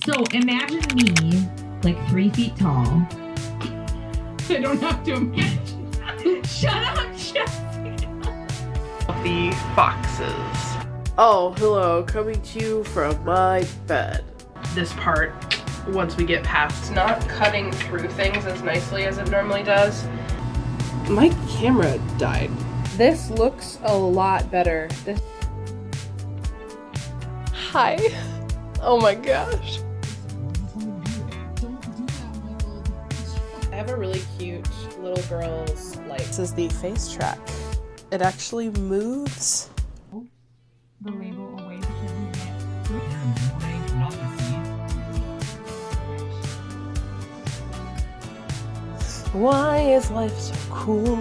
So imagine me, like 3 feet tall. I don't have to imagine. Shut up, Jessica. The foxes. Oh, hello, coming to you from my bed. This part, once we get past, it's not cutting through things as nicely as it normally does. My camera died. This looks a lot better. Hi. Oh my gosh. I have a really cute little girl's light. This is the face track. It actually moves. The label away because we get not the seeds. Why is life so cool?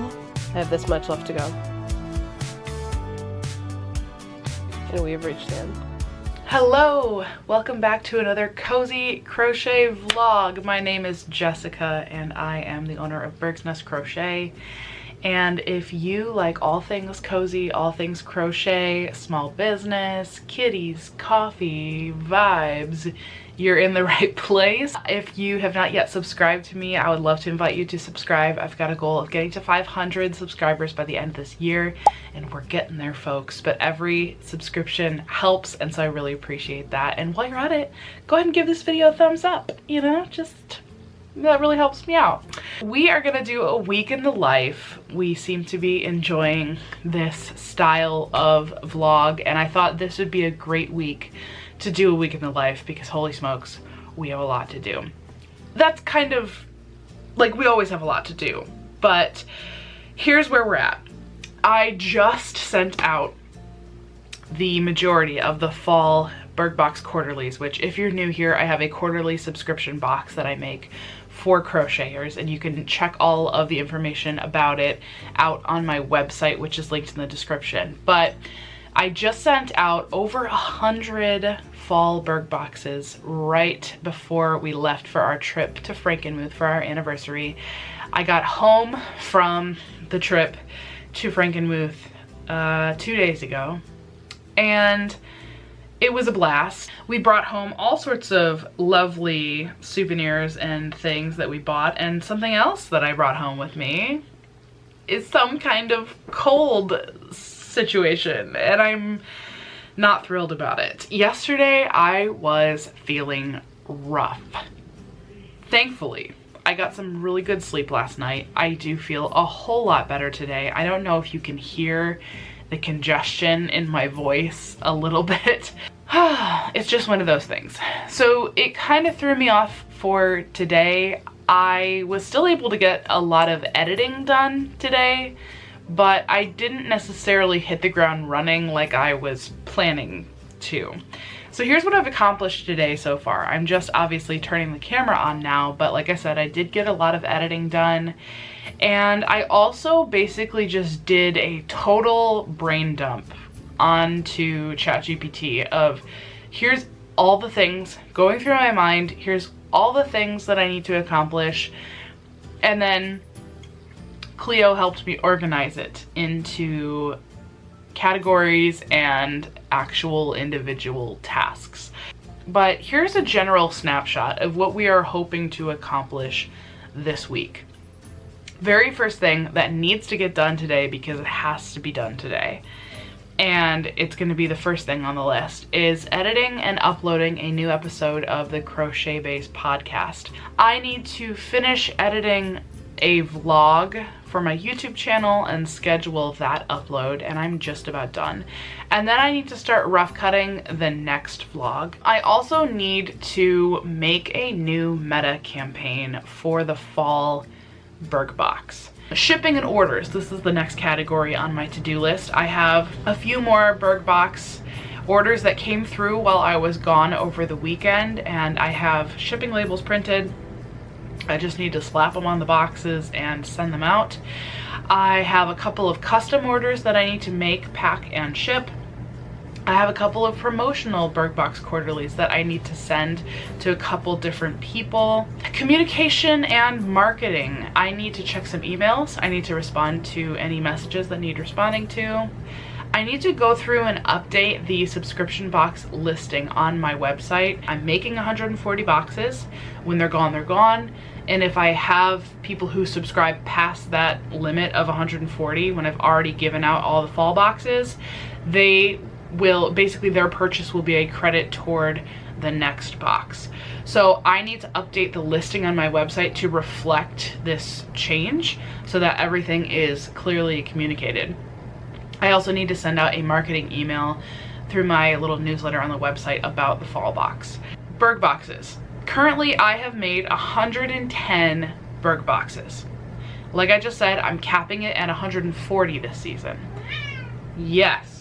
I have this much left to go. And we have reached the end. Hello! Welcome back to another cozy crochet vlog. My name is Jessica and I am the owner of Berg's Nest Crochet. And if you like all things cozy, all things crochet, small business, kitties, coffee, vibes, you're in the right place. If you have not yet subscribed to me, I would love to invite you to subscribe. I've got a goal of getting to 500 subscribers by the end of this year, and we're getting there, folks. But every subscription helps, and so I really appreciate that. And while you're at it, go ahead and give this video a thumbs up, you know, that really helps me out. We are gonna do a week in the life. We seem to be enjoying this style of vlog, and I thought this would be a great week to do a week in the life because holy smokes, we have a lot to do. That's kind of like, we always have a lot to do, but here's where we're at. I just sent out the majority of the fall Berg box quarterlies, which if you're new here, I have a quarterly subscription box that I make for crocheters, and you can check all of the information about it out on my website, which is linked in the description. But I just sent out over 100 fall Berg boxes right before we left for our trip to Frankenmuth for our anniversary. I got home from the trip to Frankenmuth 2 days ago, and it was a blast. We brought home all sorts of lovely souvenirs and things that we bought, and something else that I brought home with me is some kind of cold situation, and I'm not thrilled about it. Yesterday, I was feeling rough. Thankfully, I got some really good sleep last night. I do feel a whole lot better today. I don't know if you can hear the congestion in my voice a little bit. It's just one of those things. So it kind of threw me off for today. I was still able to get a lot of editing done today, but I didn't necessarily hit the ground running like I was planning to. So here's what I've accomplished today so far. I'm just obviously turning the camera on now, but like I said, I did get a lot of editing done. And I also basically just did a total brain dump onto ChatGPT of here's all the things going through my mind, here's all the things that I need to accomplish, and then Cleo helped me organize it into categories and actual individual tasks. But here's a general snapshot of what we are hoping to accomplish this week. Very first thing that needs to get done today, because it has to be done today, and it's going to be the first thing on the list, is editing and uploading a new episode of the Crochet Baes podcast. I need to finish editing a vlog for my YouTube channel and schedule that upload, and I'm just about done. And then I need to start rough cutting the next vlog. I also need to make a new meta campaign for the fall Berg box. Shipping and orders, this is the next category on my to-do list. I have a few more Berg box orders that came through while I was gone over the weekend, and I have shipping labels printed. I just need to slap them on the boxes and send them out. I have a couple of custom orders that I need to make, pack, and ship. I have a couple of promotional Berg box quarterlies that I need to send to a couple different people. Communication and marketing. I need to check some emails. I need to respond to any messages that need responding to. I need to go through and update the subscription box listing on my website. I'm making 140 boxes. When they're gone, they're gone. And if I have people who subscribe past that limit of 140, when I've already given out all the fall boxes, they will, basically their purchase will be a credit toward the next box. So I need to update the listing on my website to reflect this change so that everything is clearly communicated. I also need to send out a marketing email through my little newsletter on the website about the fall box. Berg boxes. Currently, I have made 110 Berg boxes. Like I just said, I'm capping it at 140 this season. Yes.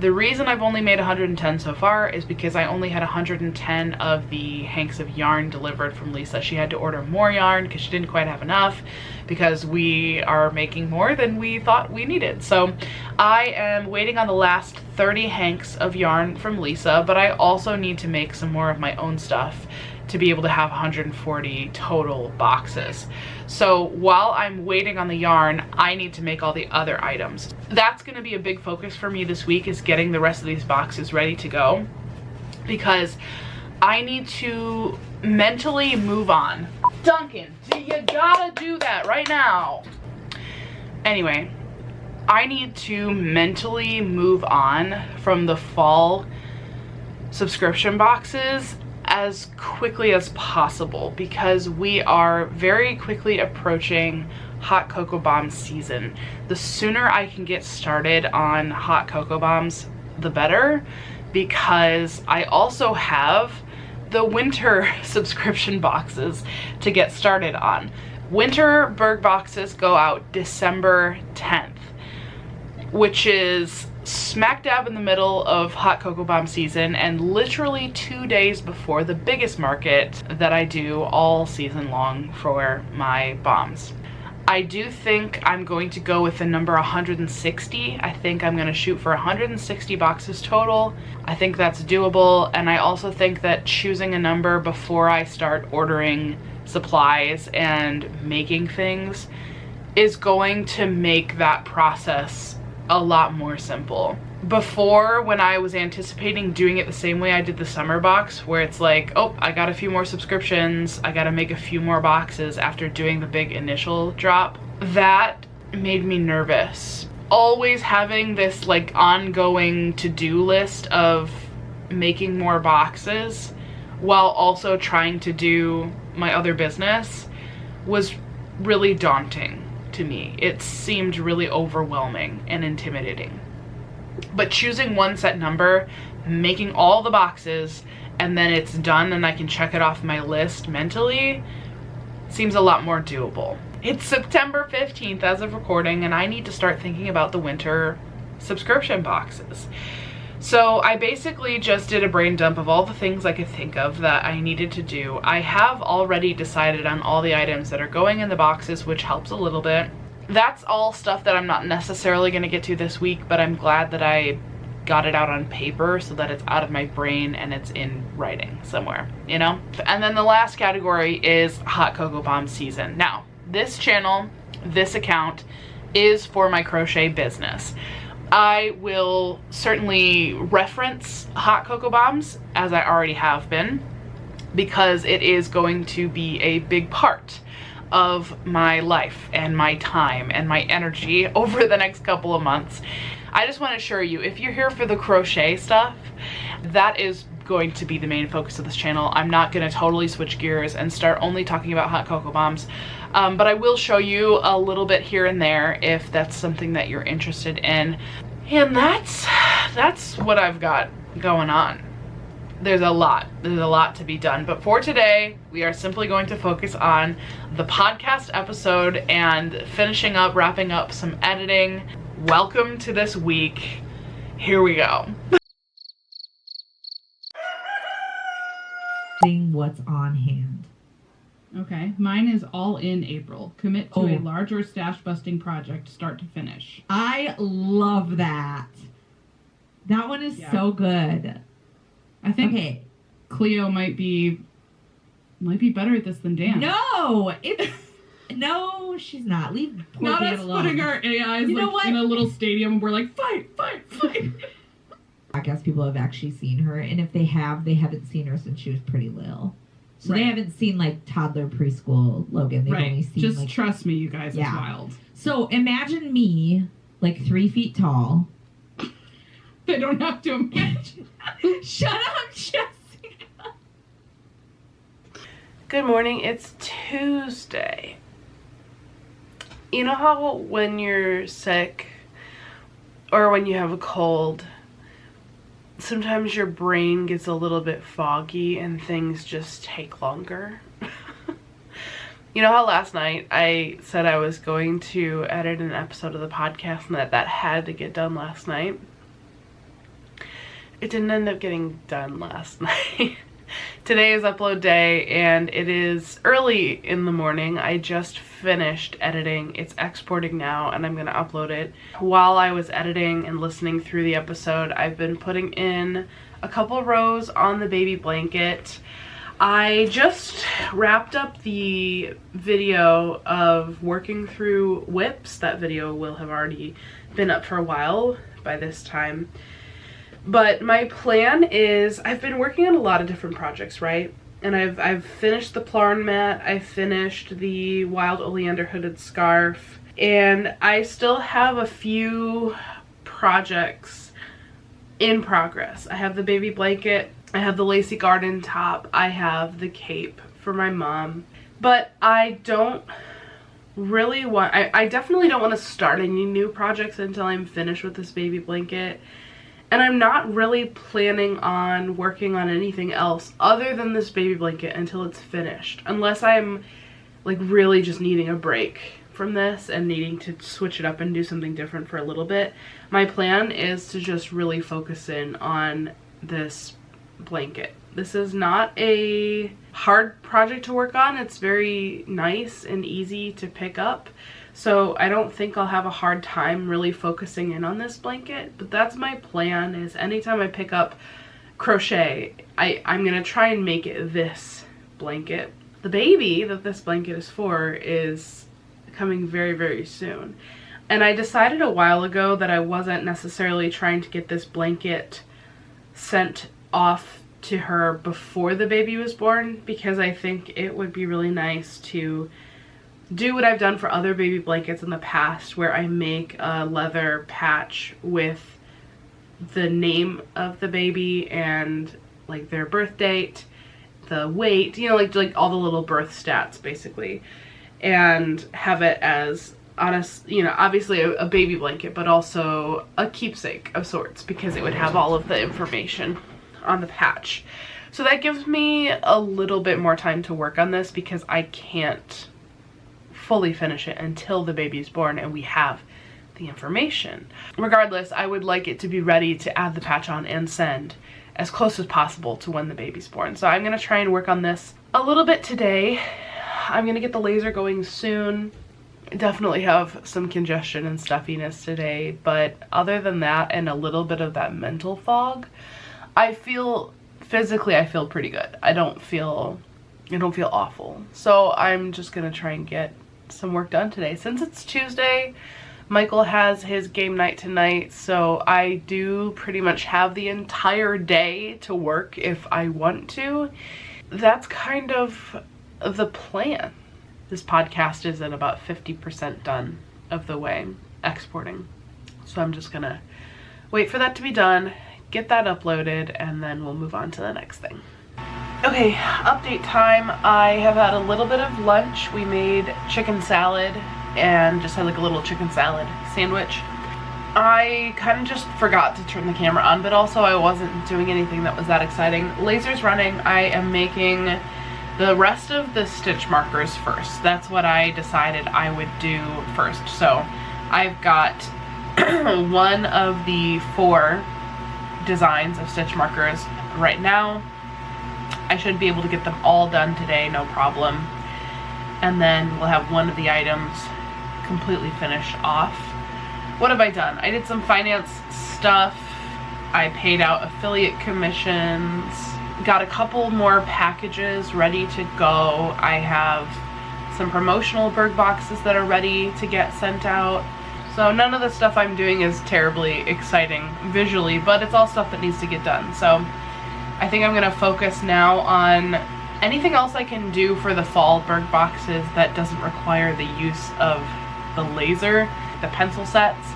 The reason I've only made 110 so far is because I only had 110 of the hanks of yarn delivered from Lisa. She had to order more yarn because she didn't quite have enough, because we are making more than we thought we needed. So I am waiting on the last 30 hanks of yarn from Lisa, but I also need to make some more of my own stuff to be able to have 140 total boxes. So while I'm waiting on the yarn, I need to make all the other items. That's gonna be a big focus for me this week, is getting the rest of these boxes ready to go, because I need to mentally move on. Duncan, you gotta do that right now. Anyway, I need to mentally move on from the fall subscription boxes as quickly as possible, because we are very quickly approaching hot cocoa bomb season. The sooner I can get started on hot cocoa bombs, the better, because I also have the winter subscription boxes to get started on. Winter Berg boxes go out December 10th, which is smack dab in the middle of hot cocoa bomb season and literally 2 days before the biggest market that I do all season long for my bombs. I do think I'm going to go with the number 160. I think I'm going to shoot for 160 boxes total. I think that's doable, and I also think that choosing a number before I start ordering supplies and making things is going to make that process a lot more simple. Before, when I was anticipating doing it the same way I did the summer box, where it's like, oh, I got a few more subscriptions, I gotta make a few more boxes after doing the big initial drop, that made me nervous. Always having this like ongoing to-do list of making more boxes while also trying to do my other business was really daunting to me. It seemed really overwhelming and intimidating. But choosing one set number, making all the boxes, and then it's done and I can check it off my list mentally, seems a lot more doable. It's September 15th as of recording, and I need to start thinking about the winter subscription boxes. So I basically just did a brain dump of all the things I could think of that I needed to do. I have already decided on all the items that are going in the boxes, which helps a little bit. That's all stuff that I'm not necessarily going to get to this week, but I'm glad that I got it out on paper so that it's out of my brain and it's in writing somewhere, you know? And then the last category is hot cocoa bomb season. Now, this channel, this account, is for my crochet business. I will certainly reference hot cocoa bombs, as I already have been, because it is going to be a big part of my life and my time and my energy over the next couple of months. I just want to assure you, if you're here for the crochet stuff, that is going to be the main focus of this channel. I'm not going to totally switch gears and start only talking about hot cocoa bombs, but I will show you a little bit here and there if that's something that you're interested in. And that's what I've got going on. There's a lot to be done, but for today we are simply going to focus on the podcast episode and finishing up, wrapping up some editing. Welcome to this week. Here we go. What's on hand. Okay, mine is all in April. Commit to a larger stash busting project, start to finish. I love that. That one is so good. I think Okay. Cleo might be better at this than Dan. No, No, she's not. Leave poor Not Dan us alone. putting our AIs You know like what? in a little stadium and we're like, fight, fight, fight. I guess people have actually seen her, and if they have, they haven't seen her since she was pretty little. So they Right. haven't seen like toddler preschool Logan. They've only Right. seen Just like. trust me, you guys. Yeah. It's wild. So imagine me like 3 feet tall. They don't have to imagine. Shut up, Jessica. Good morning, it's Tuesday. You know how when you're sick or when you have a cold, sometimes your brain gets a little bit foggy and things just take longer? You know how last night I said I was going to edit an episode of the podcast and that had to get done last night? It didn't end up getting done last night. Today is upload day and it is early in the morning. I just finished editing. It's exporting now and I'm gonna upload it. While I was editing and listening through the episode, I've been putting in a couple rows on the baby blanket. I just wrapped up the video of working through whips. That video will have already been up for a while by this time. But my plan is, I've been working on a lot of different projects, right? And I've finished the Plarn mat, I finished the wild oleander hooded scarf, and I still have a few projects in progress. I have the baby blanket, I have the lacy garden top, I have the cape for my mom, but I don't really want, I definitely don't want to start any new projects until I'm finished with this baby blanket. And I'm not really planning on working on anything else other than this baby blanket until it's finished. Unless I'm like really just needing a break from this and needing to switch it up and do something different for a little bit. My plan is to just really focus in on this blanket. This is not a hard project to work on. It's very nice and easy to pick up. So I don't think I'll have a hard time really focusing in on this blanket, but that's my plan, is anytime I pick up crochet, I'm gonna try and make it this blanket. The baby that this blanket is for is coming very, very soon. And I decided a while ago that I wasn't necessarily trying to get this blanket sent off to her before the baby was born, because I think it would be really nice to do what I've done for other baby blankets in the past, where I make a leather patch with the name of the baby and like their birth date, the weight, you know, like all the little birth stats basically, and have it as honest, you know, obviously a baby blanket, but also a keepsake of sorts, because it would have all of the information on the patch. So that gives me a little bit more time to work on this, because I can't fully finish it until the baby's born and we have the information. Regardless, I would like it to be ready to add the patch on and send as close as possible to when the baby's born. So I'm gonna try and work on this a little bit today. I'm gonna get the laser going soon. I definitely have some congestion and stuffiness today, but other than that and a little bit of that mental fog, I feel physically, I feel pretty good. I don't feel awful. So I'm just gonna try and get some work done today. Since it's Tuesday, Michael has his game night tonight, so I do pretty much have the entire day to work if I want to. That's kind of the plan. This podcast is at about 50% done of the way exporting. So I'm just gonna wait for that to be done, get that uploaded, and then we'll move on to the next thing. Okay, update time. I have had a little bit of lunch. We made chicken salad and just had like a little chicken salad sandwich. I kind of just forgot to turn the camera on, but also I wasn't doing anything that was that exciting. Laser's running. I am making the rest of the stitch markers first. That's what I decided I would do first. So I've got one of the 4 designs of stitch markers right now. I should be able to get them all done today, no problem. And then we'll have one of the items completely finished off. What have I done? I did some finance stuff. I paid out affiliate commissions. Got a couple more packages ready to go. I have some promotional Berg boxes that are ready to get sent out. So none of the stuff I'm doing is terribly exciting visually, but it's all stuff that needs to get done. So I think I'm gonna focus now on anything else I can do for the fall Berg boxes that doesn't require the use of the laser, the pencil sets.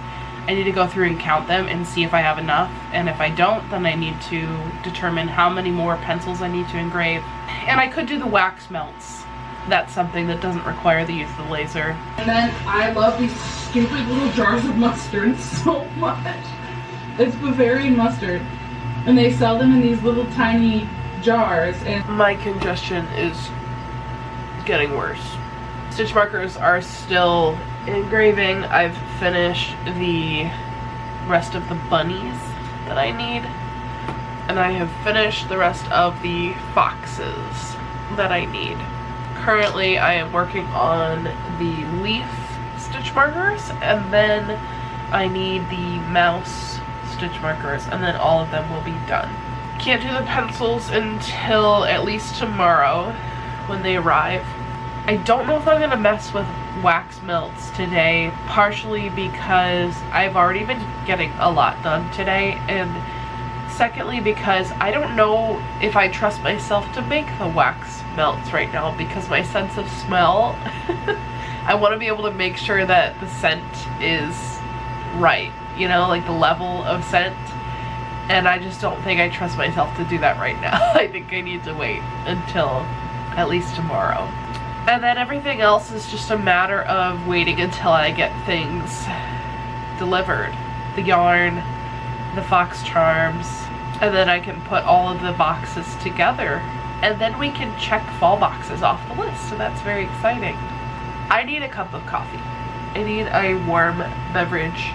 I need to go through and count them and see if I have enough, and if I don't, then I need to determine how many more pencils I need to engrave. And I could do the wax melts. That's something that doesn't require the use of the laser. And then I love these stupid little jars of mustard so much. It's Bavarian mustard. And they sell them in these little tiny jars. And my congestion is getting worse. Stitch markers are still engraving. I've finished the rest of the bunnies that I need. And I have finished the rest of the foxes that I need. Currently, I am working on the leaf stitch markers, and then I need the mouse stitch markers, and then all of them will be done. Can't do the pencils until at least tomorrow when they arrive. I don't know if I'm gonna mess with wax melts today, partially because I've already been getting a lot done today, and secondly because I don't know if I trust myself to make the wax melts right now because my sense of smell. I want to be able to make sure that the scent is right, you know, like the level of scent, and I just don't think I trust myself to do that right now. I think I need to wait until at least tomorrow. And then everything else is just a matter of waiting until I get things delivered. The yarn, the fox charms, and then I can put all of the boxes together, and then we can check fall boxes off the list, so that's very exciting. I need a cup of coffee. I need a warm beverage,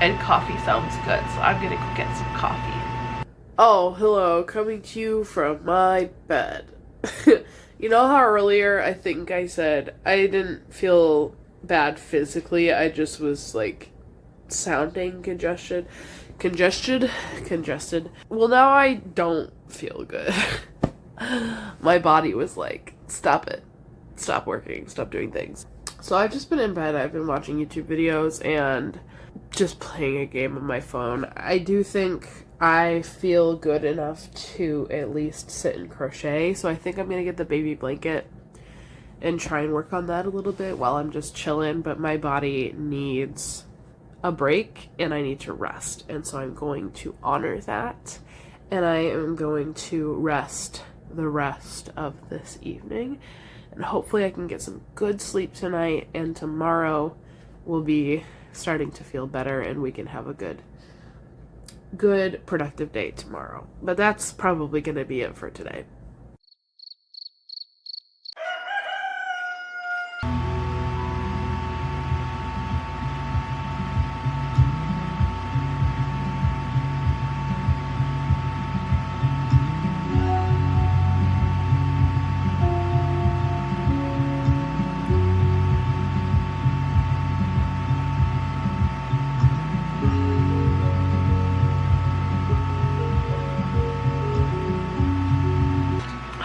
and coffee sounds good, so I'm gonna go get some coffee. Oh, hello, coming to you from my bed. You know how earlier I think I said I didn't feel bad physically, I just was like sounding congested. Well, now I don't feel good. My body was like, stop it. Stop working. Stop doing things. So I've just been in bed. I've been watching YouTube videos and just playing a game on my phone. I do think I feel good enough to at least sit and crochet. So I think I'm going to get the baby blanket and try and work on that a little bit while I'm just chilling. But my body needs a break and I need to rest, and so I'm going to honor that, and I am going to rest the rest of this evening, and hopefully I can get some good sleep tonight, and tomorrow we'll be starting to feel better and we can have a good productive day tomorrow. But that's probably going to be it for today.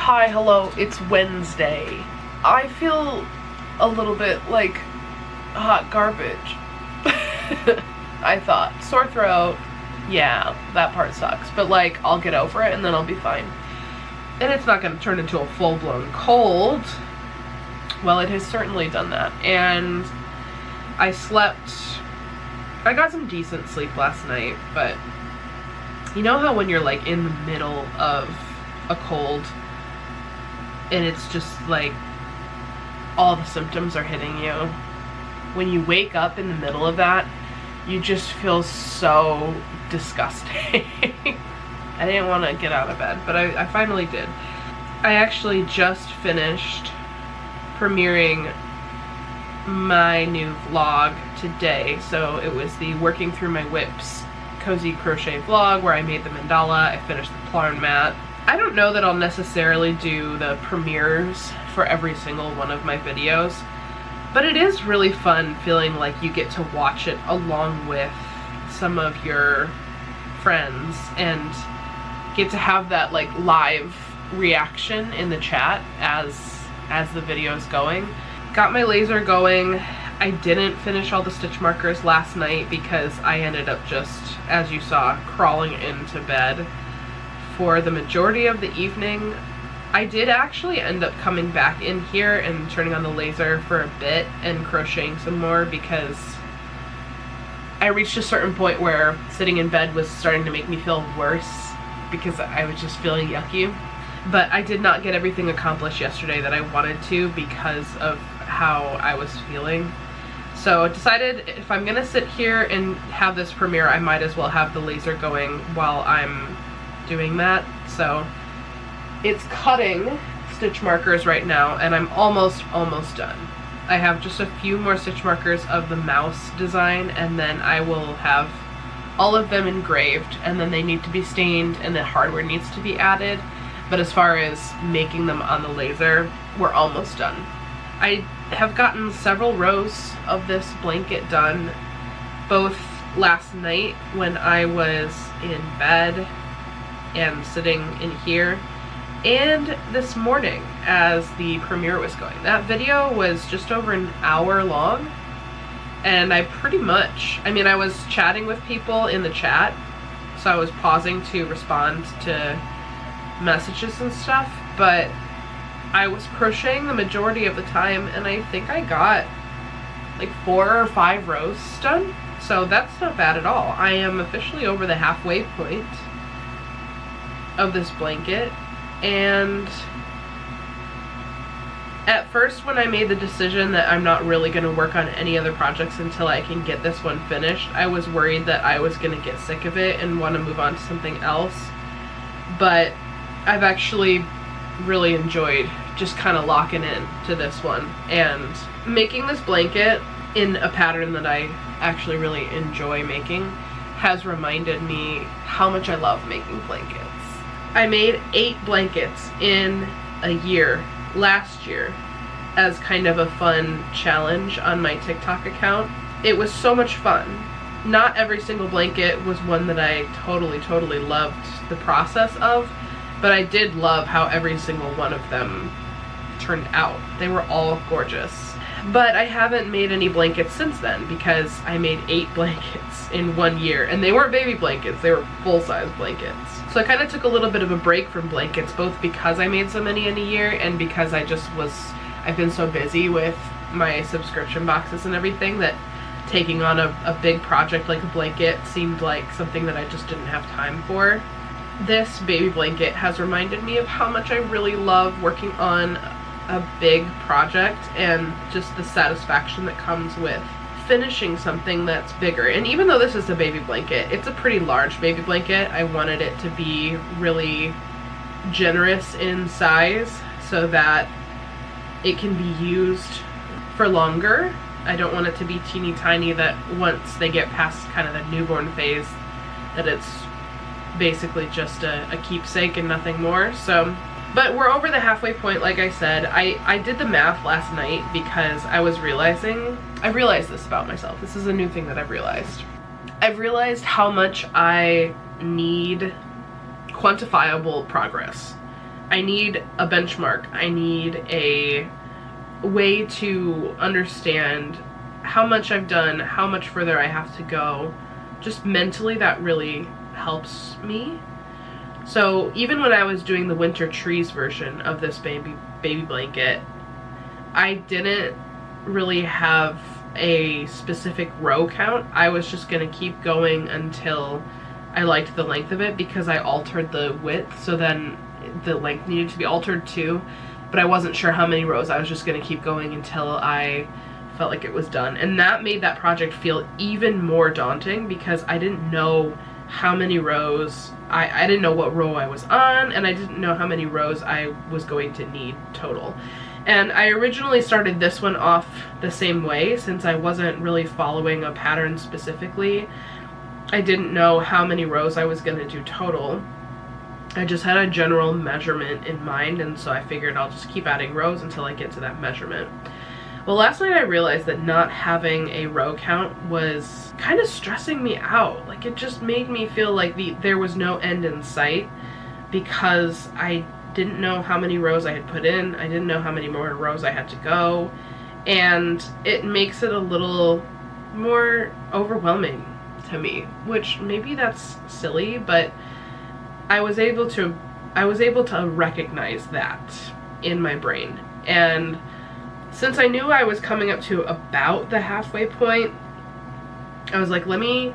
Hi, hello, it's Wednesday. I feel a little bit like hot garbage. I thought, sore throat, yeah, that part sucks, but like, I'll get over it and then I'll be fine. And it's not gonna turn into a full-blown cold. Well, it has certainly done that. And I got some decent sleep last night, but you know how when you're like in the middle of a cold, and it's just like all the symptoms are hitting you. When you wake up in the middle of that, you just feel so disgusting. I didn't want to get out of bed, but I finally did. I actually just finished premiering my new vlog today. So it was the Working Through My Whips cozy crochet vlog where I made the mandala, I finished the yarn mat. I don't know that I'll necessarily do the premieres for every single one of my videos, but it is really fun feeling like you get to watch it along with some of your friends and get to have that like live reaction in the chat as as the video is going. Got my laser going. I didn't finish all the stitch markers last night because I ended up just, as you saw, crawling into bed for the majority of the evening. I did actually end up coming back in here and turning on the laser for a bit and crocheting some more because I reached a certain point where sitting in bed was starting to make me feel worse because I was just feeling yucky. But I did not get everything accomplished yesterday that I wanted to because of how I was feeling. So I decided if I'm gonna sit here and have this premiere, I might as well have the laser going while I'm doing that. So it's cutting stitch markers right now and I'm almost done. I have just a few more stitch markers of the mouse design and then I will have all of them engraved, and then they need to be stained and the hardware needs to be added. But as far as making them on the laser, we're almost done. I have gotten several rows of this blanket done, both last night when I was in bed and sitting in here, and this morning as the premiere was going. That video was just over an hour long, and I pretty much, I mean, I was chatting with people in the chat, so I was pausing to respond to messages and stuff, but I was crocheting the majority of the time and I think I got like 4 or 5 rows done, so that's not bad at all. I am officially over the halfway point of this blanket, and at first when I made the decision that I'm not really going to work on any other projects until I can get this one finished, I was worried that I was going to get sick of it and want to move on to something else, but I've actually really enjoyed just kind of locking in to this one, and making this blanket in a pattern that I actually really enjoy making has reminded me how much I love making blankets. I made 8 blankets in a year last year as kind of a fun challenge on my TikTok account. It was so much fun. Not every single blanket was one that I totally loved the process of, but I did love how every single one of them turned out. They were all gorgeous. But I haven't made any blankets since then because I made 8 blankets in 1 year, and they weren't baby blankets, they were full-size blankets. So I kind of took a little bit of a break from blankets, both because I made so many in a year and because I've been so busy with my subscription boxes and everything that taking on a big project like a blanket seemed like something that I just didn't have time for. This baby blanket has reminded me of how much I really love working on a big project and just the satisfaction that comes with finishing something that's bigger. And even though this is a baby blanket, it's a pretty large baby blanket. I wanted it to be really generous in size so that it can be used for longer. I don't want it to be teeny tiny that once they get past kind of the newborn phase that it's basically just a keepsake and nothing more. So, but we're over the halfway point. Like I said, I did the math last night because I was realizing, I've realized this about myself. This is a new thing that I've realized. I've realized how much I need quantifiable progress. I need a benchmark. I need a way to understand how much I've done, how much further I have to go. Just mentally, that really helps me. So even when I was doing the winter trees version of this baby blanket, I didn't really have a specific row count. I was just gonna keep going until I liked the length of it because I altered the width, so then the length needed to be altered too, but I wasn't sure how many rows. I was just gonna keep going until I felt like it was done, and that made that project feel even more daunting because I didn't know how many rows, I didn't know what row I was on, and I didn't know how many rows I was going to need total. And I originally started this one off the same way since I wasn't really following a pattern specifically. I didn't know how many rows I was going to do total. I just had a general measurement in mind, and so I figured I'll just keep adding rows until I get to that measurement. Well, last night I realized that not having a row count was kind of stressing me out. Like, it just made me feel like there was no end in sight because I didn't know how many rows I had put in. I didn't know how many more rows I had to go. And it makes it a little more overwhelming to me, which maybe that's silly, but I was able to recognize that in my brain. And since I knew I was coming up to about the halfway point, I was like, let me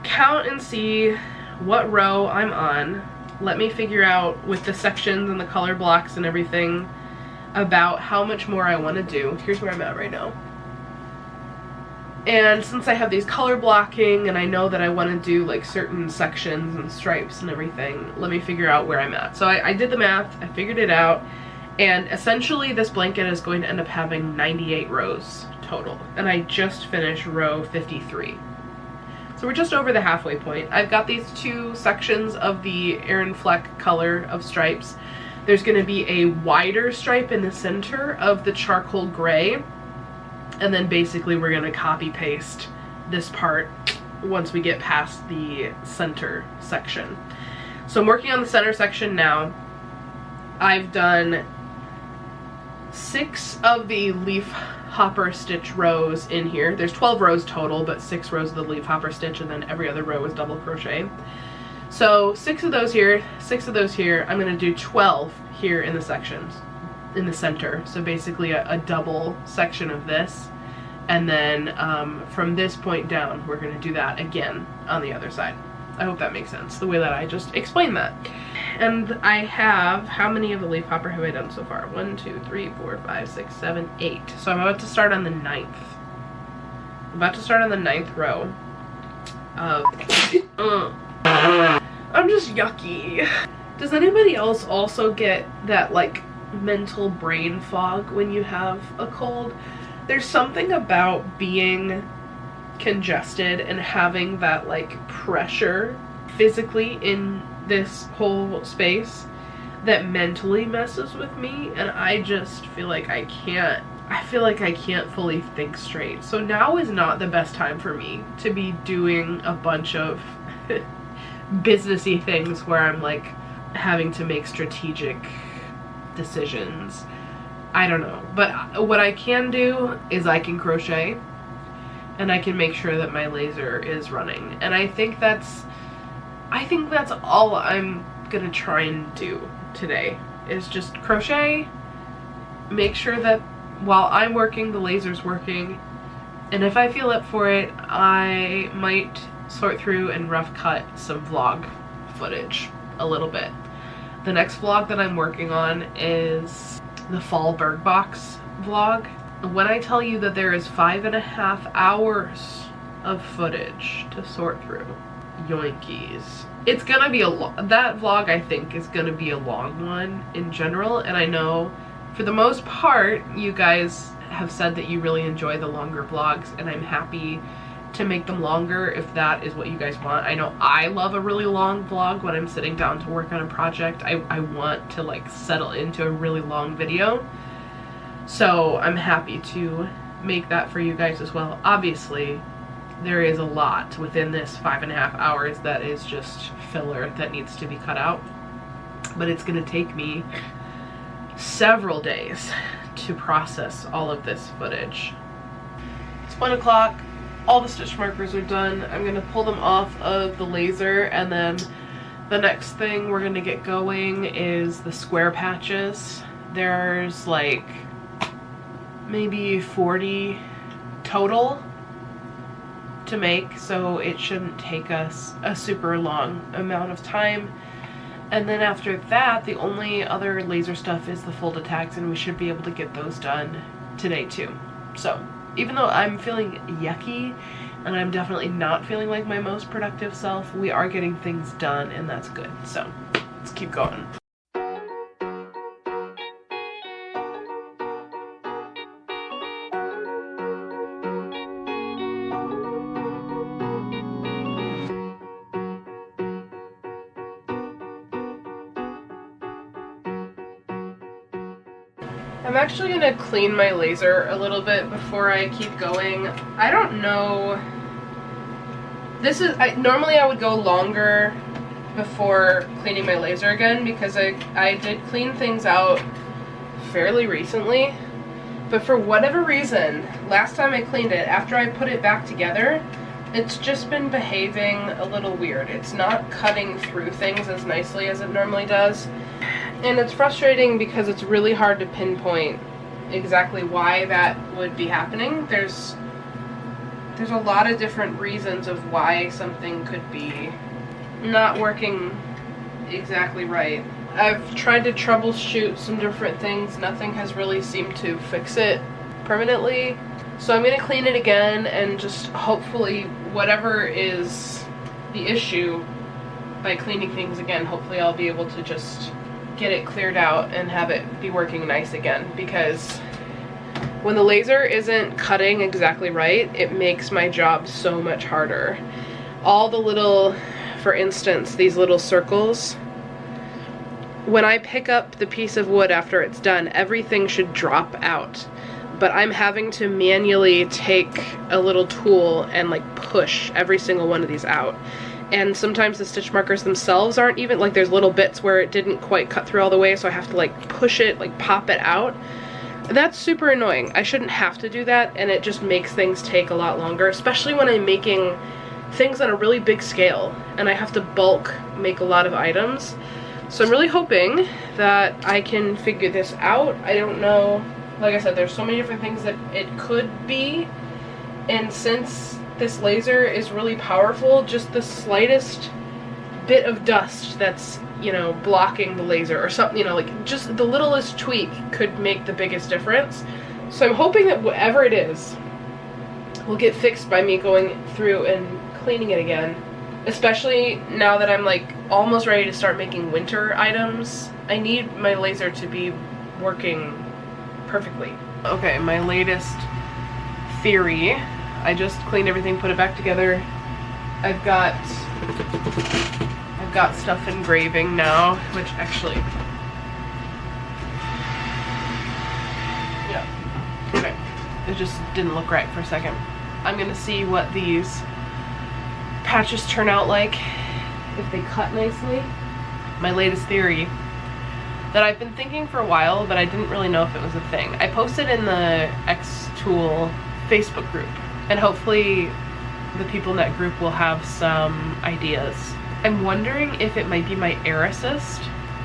count and see what row I'm on. Let me figure out with the sections and the color blocks and everything about how much more I want to do. Here's where I'm at right now. And since I have these color blocking and I know that I want to do like certain sections and stripes and everything, let me figure out where I'm at. So I did the math, I figured it out, and essentially this blanket is going to end up having 98 rows total. And I just finished row 53. So we're just over the halfway point. I've got these two sections of the Aran Fleck color of stripes. There's going to be a wider stripe in the center of the charcoal gray. And then basically we're going to copy paste this part once we get past the center section. So I'm working on the center section now. I've done 6 of the leaf hopper stitch rows in here. There's 12 rows total, but 6 rows of the leaf hopper stitch, and then every other row is double crochet. So 6 of those here, 6 of those here. I'm going to do 12 here in the sections, in the center. So basically a double section of this. And then from this point down, we're going to do that again on the other side. I hope that makes sense, the way that I just explained that. And I have, how many of the leaf hopper have I done so far? 1, 2, 3, 4, 5, 6, 7, 8. So I'm about to start on the 9th. I'm about to start on the 9th row of... I'm just yucky. Does anybody else also get that like mental brain fog when you have a cold? There's something about being congested and having that like pressure physically in this whole space that mentally messes with me, and I just feel like I can't fully think straight. So now is not the best time for me to be doing a bunch of businessy things where I'm like having to make strategic decisions. I don't know, but what I can do is I can crochet and I can make sure that my laser is running, and I think that's all I'm gonna try and do today, is just crochet, make sure that while I'm working, the laser's working, and if I feel up for it, I might sort through and rough cut some vlog footage a little bit. The next vlog that I'm working on is the fall Berg box vlog. When I tell you that there is 5.5 hours of footage to sort through, yoinkies. It's gonna be that vlog I think is gonna be a long one in general, and I know for the most part you guys have said that you really enjoy the longer vlogs, and I'm happy to make them longer if that is what you guys want. I know I love a really long vlog when I'm sitting down to work on a project. I want to like settle into a really long video. So I'm happy to make that for you guys as well. Obviously, there is a lot within this 5.5 hours that is just filler that needs to be cut out. But it's gonna take me several days to process all of this footage. It's 1 o'clock. All the stitch markers are done. I'm gonna pull them off of the laser, and then the next thing we're gonna get going is the square patches. There's like maybe 40 total to make, so it shouldn't take us a super long amount of time. And then after that, the only other laser stuff is the folded tags, and we should be able to get those done today too. So even though I'm feeling yucky and I'm definitely not feeling like my most productive self, we are getting things done, and that's good. So let's keep going. I'm actually gonna clean my laser a little bit before I keep going. I don't know. This is, normally I would go longer before cleaning my laser again, because I did clean things out fairly recently, but for whatever reason, last time I cleaned it, after I put it back together, it's just been behaving a little weird. It's not cutting through things as nicely as it normally does. And it's frustrating because it's really hard to pinpoint exactly why that would be happening. There's a lot of different reasons of why something could be not working exactly right. I've tried to troubleshoot some different things. Nothing has really seemed to fix it permanently. So I'm gonna clean it again and just hopefully whatever is the issue, by cleaning things again, hopefully I'll be able to just get it cleared out and have it be working nice again, because when the laser isn't cutting exactly right, it makes my job so much harder. All the little, for instance, these little circles, when I pick up the piece of wood after it's done, everything should drop out. But I'm having to manually take a little tool and like push every single one of these out. And sometimes the stitch markers themselves aren't even, like there's little bits where it didn't quite cut through all the way, so I have to like push it, like pop it out. That's super annoying. I shouldn't have to do that, and it just makes things take a lot longer, especially when I'm making things on a really big scale and I have to bulk make a lot of items. So I'm really hoping that I can figure this out. I don't know. Like I said, there's so many different things that it could be, and since this laser is really powerful, just the slightest bit of dust that's, you know, blocking the laser or something, you know, like just the littlest tweak could make the biggest difference. So I'm hoping that whatever it is will get fixed by me going through and cleaning it again, especially now that I'm like almost ready to start making winter items. I need my laser to be working perfectly. Okay, my latest theory. I just cleaned everything, put it back together. I've got stuff engraving now, which actually, yeah, okay. It just didn't look right for a second. I'm gonna see what these patches turn out like, if they cut nicely. My latest theory that I've been thinking for a while, but I didn't really know if it was a thing. I posted in the X-Tool Facebook group, and hopefully the people in that group will have some ideas. I'm wondering if it might be my air assist.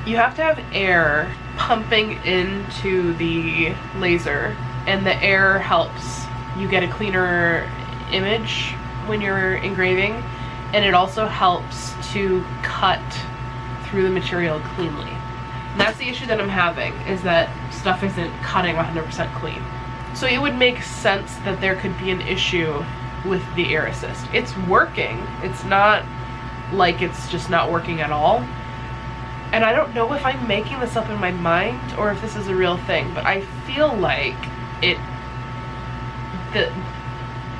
You have to have air pumping into the laser, and the air helps you get a cleaner image when you're engraving, and it also helps to cut through the material cleanly. And that's the issue that I'm having, is that stuff isn't cutting 100% clean. So it would make sense that there could be an issue with the air assist. It's working. It's not like it's just not working at all. And I don't know if I'm making this up in my mind or if this is a real thing, but I feel like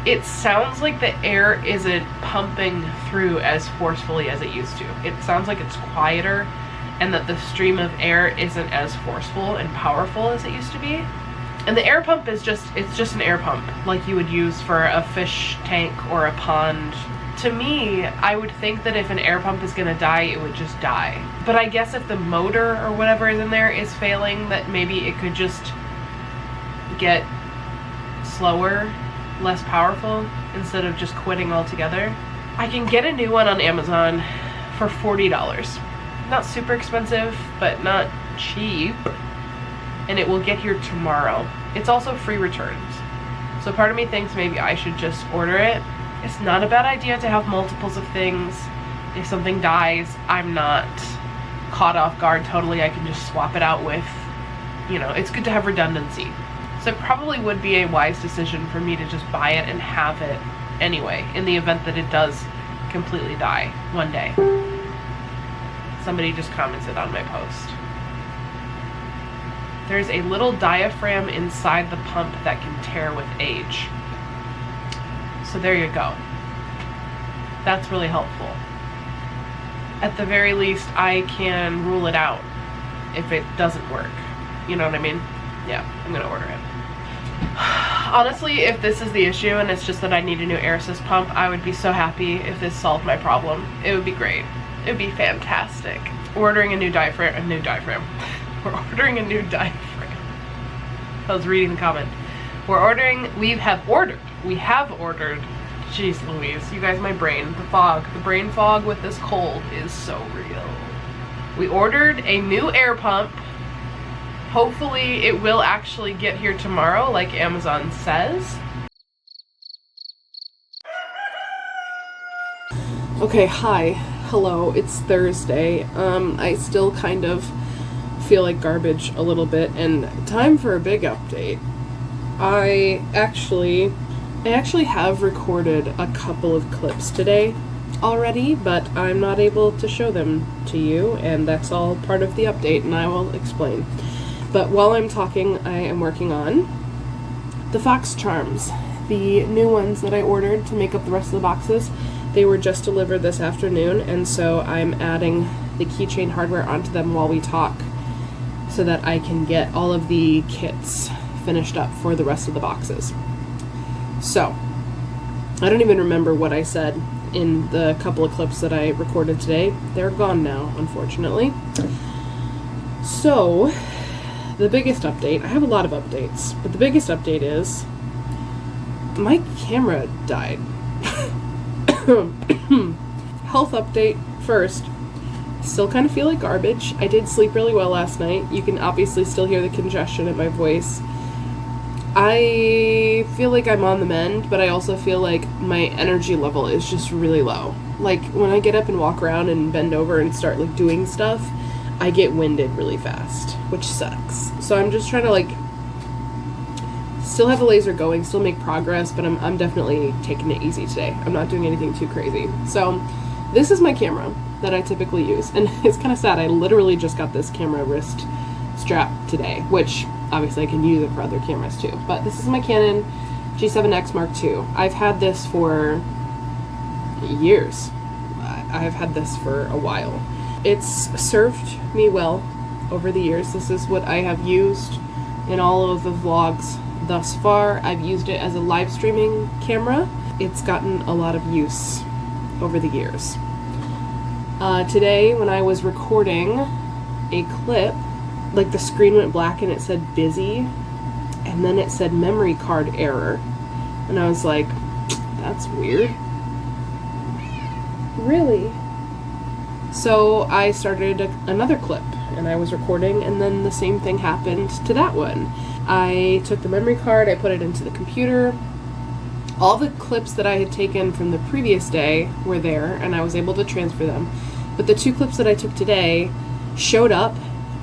it sounds like the air isn't pumping through as forcefully as it used to. It sounds like it's quieter, and that the stream of air isn't as forceful and powerful as it used to be. And the air pump is just an air pump like you would use for a fish tank or a pond. To me, I would think that if an air pump is gonna die, it would just die. But I guess if the motor or whatever is in there is failing, that maybe it could just get slower, less powerful, instead of just quitting altogether. I can get a new one on Amazon for $40. Not super expensive, but not cheap. And it will get here tomorrow. It's also free returns. So part of me thinks maybe I should just order it. It's not a bad idea to have multiples of things. If something dies, I'm not caught off guard totally. I can just swap it out with, you know, it's good to have redundancy. So it probably would be a wise decision for me to just buy it and have it anyway, in the event that it does completely die one day. Somebody just commented on my post. There's a little diaphragm inside the pump that can tear with age. So there you go. That's really helpful. At the very least, I can rule it out if it doesn't work. You know what I mean? Yeah, I'm gonna order it. Honestly, if this is the issue and it's just that I need a new air assist pump, I would be so happy if this solved my problem. It would be great. It'd be fantastic. We're ordering a new diaphragm. We're ordering a new diaphragm. I was reading the comment. We have ordered. Jeez Louise, you guys, my brain, the brain fog with this cold is so real. We ordered a new air pump. Hopefully it will actually get here tomorrow, like Amazon says. Okay, hi. Hello, it's Thursday. I still kind of feel like garbage a little bit, and time for a big update. I actually have recorded a couple of clips today already, but I'm not able to show them to you, and that's all part of the update, and I will explain. But while I'm talking, I am working on the fox charms, the new ones that I ordered to make up the rest of the boxes. They were just delivered this afternoon, and so I'm adding the keychain hardware onto them while we talk so that I can get all of the kits finished up for the rest of the boxes. So, I don't even remember what I said in the couple of clips that I recorded today. They're gone now, unfortunately. So, the biggest update, I have a lot of updates, but the biggest update is my camera died. Health update first. Still kind of feel like garbage. I did sleep really well last night. You can obviously still hear the congestion in my voice. I feel like I'm on the mend, but I also feel like my energy level is just really low. Like when I get up and walk around and bend over and start like doing stuff, I get winded really fast, which sucks. So I'm just trying to like still have the laser going, still make progress, but I'm definitely taking it easy today. I'm not doing anything too crazy. So this is my camera that I typically use, and it's kind of sad. I literally just got this camera wrist strap today, which obviously I can use it for other cameras too. But this is my Canon G7X Mark II. I've had this for years. I've had this for a while. It's served me well over the years. This is what I have used in all of the vlogs thus far. I've used it as a live streaming camera. It's gotten a lot of use over the years. Today, when I was recording a clip, like the screen went black and it said busy, and then it said memory card error. And I was like, that's weird. Really? So I started another clip, and I was recording, and then the same thing happened to that one. I took the memory card, I put it into the computer. All the clips that I had taken from the previous day were there, and I was able to transfer them. But the two clips that I took today showed up,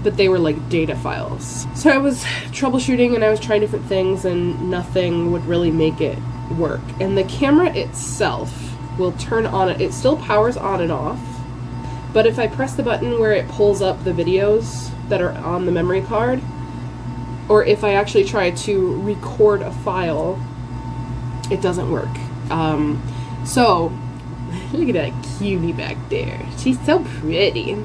but they were like data files. So I was troubleshooting and I was trying different things, and nothing would really make it work. And the camera itself will turn on, it still powers on and off, but if I press the button where it pulls up the videos that are on the memory card, or if I actually try to record a file, it doesn't work. So, look at that cutie back there. She's so pretty.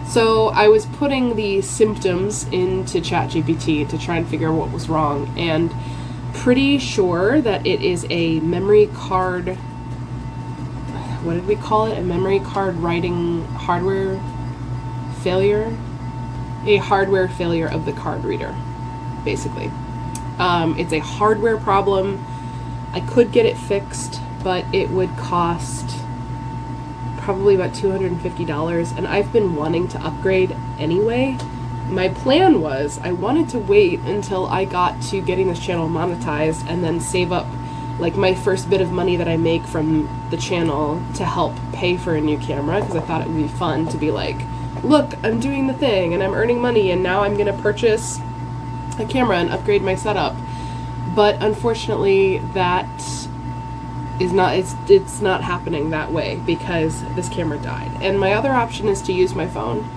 So I was putting the symptoms into ChatGPT to try and figure out what was wrong, and pretty sure that it is a memory card, what did we call it? A memory card writing hardware failure? A hardware failure of the card reader, basically. It's a hardware problem. I could get it fixed, but it would cost probably about $250, and I've been wanting to upgrade anyway. My plan was I wanted to wait until I got to getting this channel monetized and then save up like my first bit of money that I make from the channel to help pay for a new camera, because I thought it would be fun to be like, look, I'm doing the thing and I'm earning money, and now I'm gonna purchase a camera and upgrade my setup. But unfortunately that is not, it's not happening that way because this camera died. And my other option is to use my phone.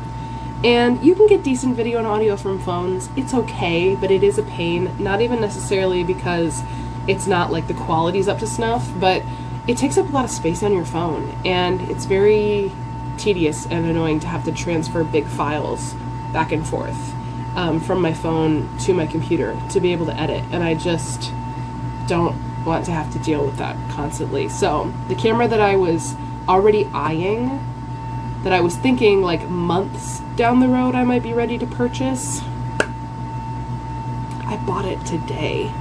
And you can get decent video and audio from phones. It's okay, but it is a pain. Not even necessarily because it's not like the quality's up to snuff, but it takes up a lot of space on your phone, and it's very tedious and annoying to have to transfer big files back and forth from my phone to my computer to be able to edit, and I just don't want to have to deal with that constantly. So the camera that I was already eyeing that I was thinking like months down the road I might be ready to purchase. I bought it today.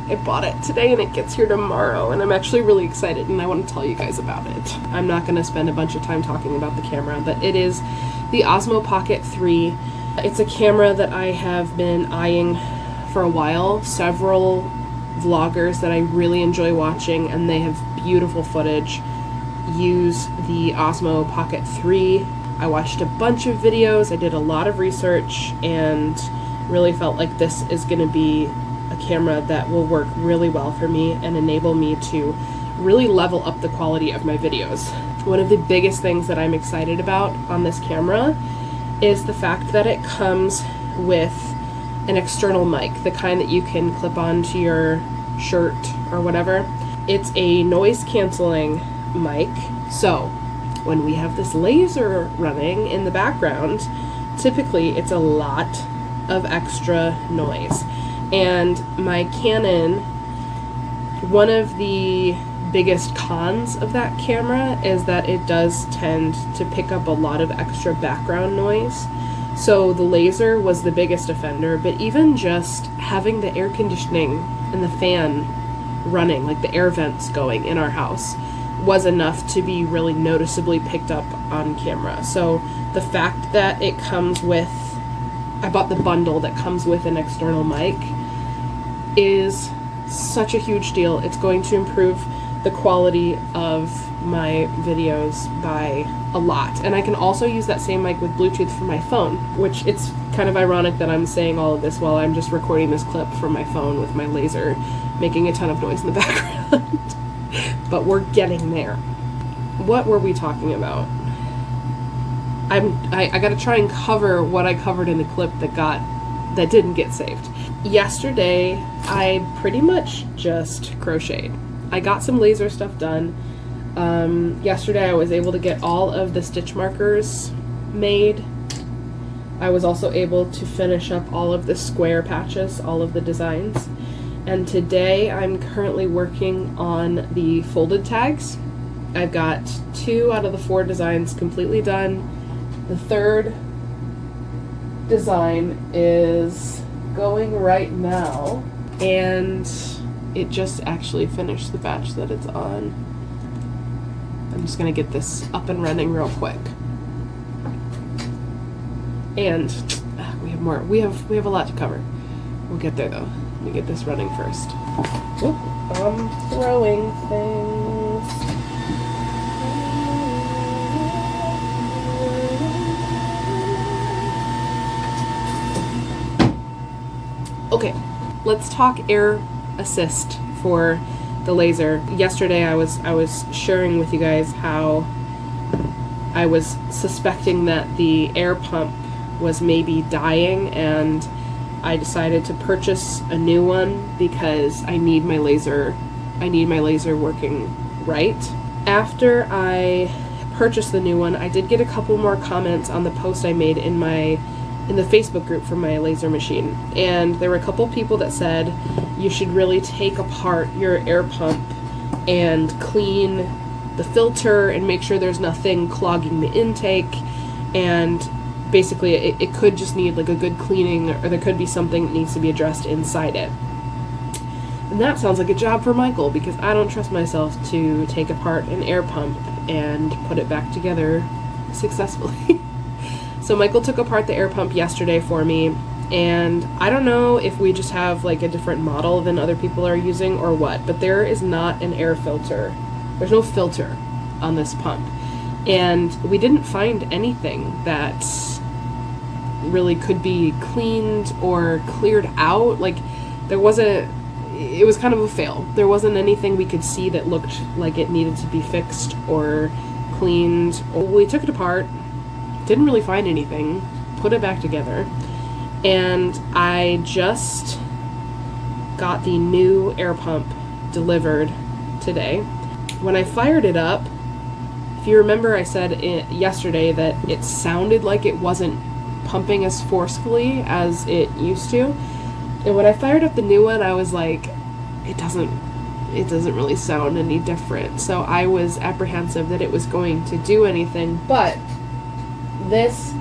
And it gets here tomorrow, and I'm actually really excited, and I want to tell you guys about it. I'm not going to spend a bunch of time talking about the camera, but it is the Osmo Pocket 3. It's a camera that I have been eyeing for a while. Several vloggers that I really enjoy watching, and they have beautiful footage, use the Osmo Pocket 3. I watched a bunch of videos, I did a lot of research, and really felt like this is going to be a camera that will work really well for me and enable me to really level up the quality of my videos. One of the biggest things that I'm excited about on this camera is the fact that it comes with an external mic, the kind that you can clip onto your shirt or whatever. It's a noise canceling mic, so when we have this laser running in the background, typically it's a lot of extra noise. And my Canon, one of the biggest cons of that camera is that it does tend to pick up a lot of extra background noise. So the laser was the biggest offender, but even just having the air conditioning and the fan running, like the air vents going in our house, was enough to be really noticeably picked up on camera. So the fact that it comes with, I bought the bundle that comes with an external mic, is such a huge deal. It's going to improve the quality of my videos by a lot. And I can also use that same mic with Bluetooth for my phone, which it's kind of ironic that I'm saying all of this while I'm just recording this clip from my phone with my laser making a ton of noise in the background. But we're getting there. What were we talking about? I gotta try and cover what I covered in the clip that didn't get saved. Yesterday, I pretty much just crocheted. I got some laser stuff done. Yesterday I was able to get all of the stitch markers made. I was also able to finish up all of the square patches, all of the designs. And today I'm currently working on the folded tags. I've got 2 out of the 4 designs completely done. The third design is going right now, and it just actually finished the batch that it's on. I'm just gonna get this up and running real quick. And we have more. We have a lot to cover. We'll get there though. Let me get this running first. Oop, I'm throwing things. Okay, let's talk air assist for the laser. Yesterday I was sharing with you guys how I was suspecting that the air pump was maybe dying, and I decided to purchase a new one because I need my laser working right. After I purchased the new one, I did get a couple more comments on the post I made in the Facebook group for my laser machine, and there were a couple people that said you should really take apart your air pump and clean the filter and make sure there's nothing clogging the intake, and basically it could just need like a good cleaning, or there could be something that needs to be addressed inside it. And that sounds like a job for Michael, because I don't trust myself to take apart an air pump and put it back together successfully. So Michael took apart the air pump yesterday for me, and I don't know if we just have like a different model than other people are using or what, but there is not an air filter. There's no filter on this pump. And we didn't find anything that really could be cleaned or cleared out. Like, it was kind of a fail. There wasn't anything we could see that looked like it needed to be fixed or cleaned. We took it apart, didn't really find anything, put it back together, and I just got the new air pump delivered today. When I fired it up, if you remember, I said yesterday that it sounded like it wasn't pumping as forcefully as it used to. And when I fired up the new one, I was like, it doesn't it doesn't really sound any different. So I was apprehensive that it was going to do anything, but this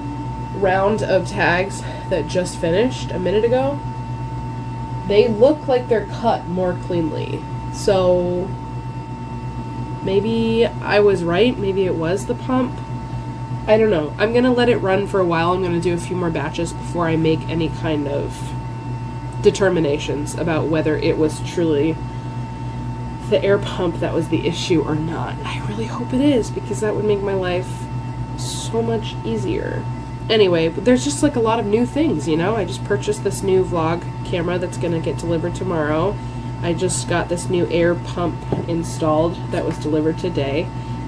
round of tags that just finished a minute ago, they look like they're cut more cleanly. So maybe I was right, maybe it was the pump. I don't know. I'm gonna let it run for a while. I'm gonna do a few more batches before I make any kind of determinations about whether it was truly the air pump that was the issue or not. I really hope it is, because that would make my life so much easier. Anyway, but there's just like a lot of new things, you know? I just purchased this new vlog camera that's gonna get delivered tomorrow. I just got this new air pump installed that was delivered today.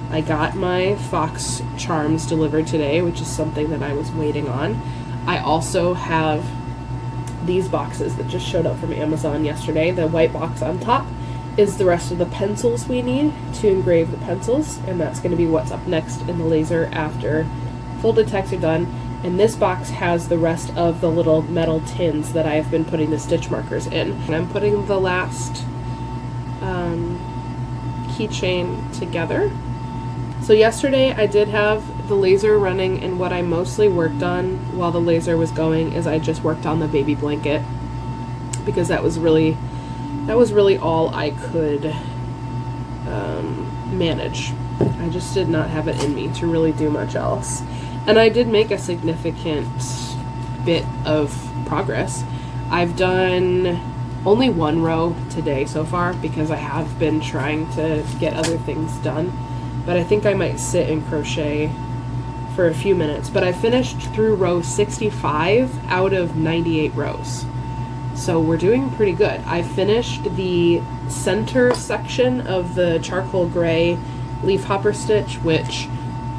I got my Fox charms delivered today, which is something that I was waiting on. I also have these boxes that just showed up from Amazon yesterday. The white box on top is the rest of the pencils we need to engrave the pencils, and that's going to be what's up next in the laser after folded text are done. And this box has the rest of the little metal tins that I've been putting the stitch markers in. And I'm putting the last keychain together. So yesterday I did have the laser running, and what I mostly worked on while the laser was going is I just worked on the baby blanket, because that was really all I could manage. I just did not have it in me to really do much else. And I did make a significant bit of progress. I've done only one row today so far, because I have been trying to get other things done. But I think I might sit and crochet for a few minutes. But I finished through row 65 out of 98 rows. So we're doing pretty good. I finished the center section of the charcoal gray leaf hopper stitch, which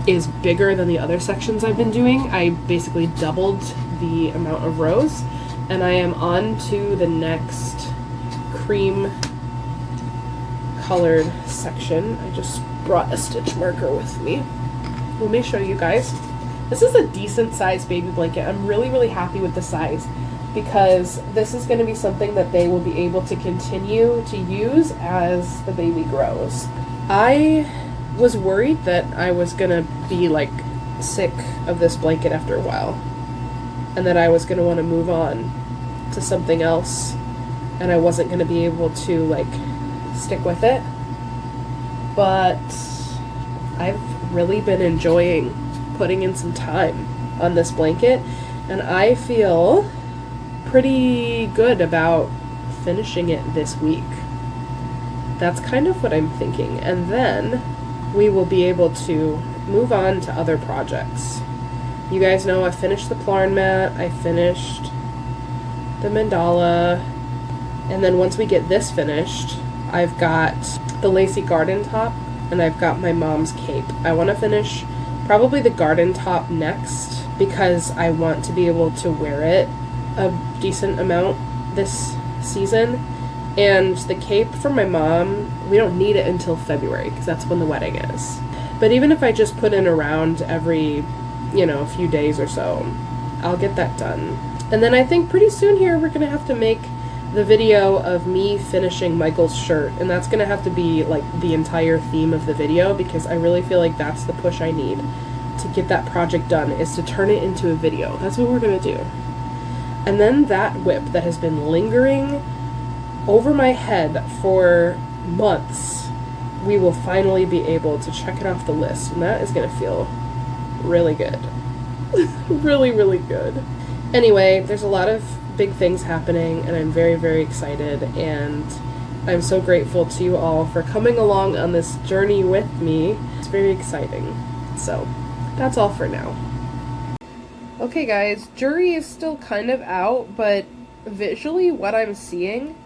is bigger than the other sections I've been doing. I basically doubled the amount of rows, and I am on to the next cream colored section. I just brought a stitch marker with me. Let me show you guys. This is a decent sized baby blanket. I'm really happy with the size, because this is going to be something that they will be able to continue to use as the baby grows. I was worried that I was going to be like sick of this blanket after a while, and that I was going to want to move on to something else, and I wasn't going to be able to like stick with it. But I've really been enjoying putting in some time on this blanket, and I feel pretty good about finishing it this week. That's kind of what I'm thinking, and then we will be able to move on to other projects. You guys know I finished the Plarn mat, I finished the mandala, and then once we get this finished, I've got the lacy garden top, and I've got my mom's cape. I want to finish probably the garden top next, because I want to be able to wear it a decent amount this season. And the cape for my mom, we don't need it until February, because that's when the wedding is. But even if I just put in a round every, a few days or so, I'll get that done. And then I think pretty soon here we're going to have to make the video of me finishing Michael's shirt, and that's going to have to be like the entire theme of the video, because I really feel like that's the push I need to get that project done, is to turn it into a video. That's what we're going to do. And then that whip that has been lingering over my head for months, we will finally be able to check it off the list, and that is going to feel really good. really good. Anyway, there's a lot of big things happening, and I'm very excited, and I'm so grateful to you all for coming along on this journey with me. It's very exciting. So that's all for now. Okay guys, jury is still kind of out, but visually what I'm seeing,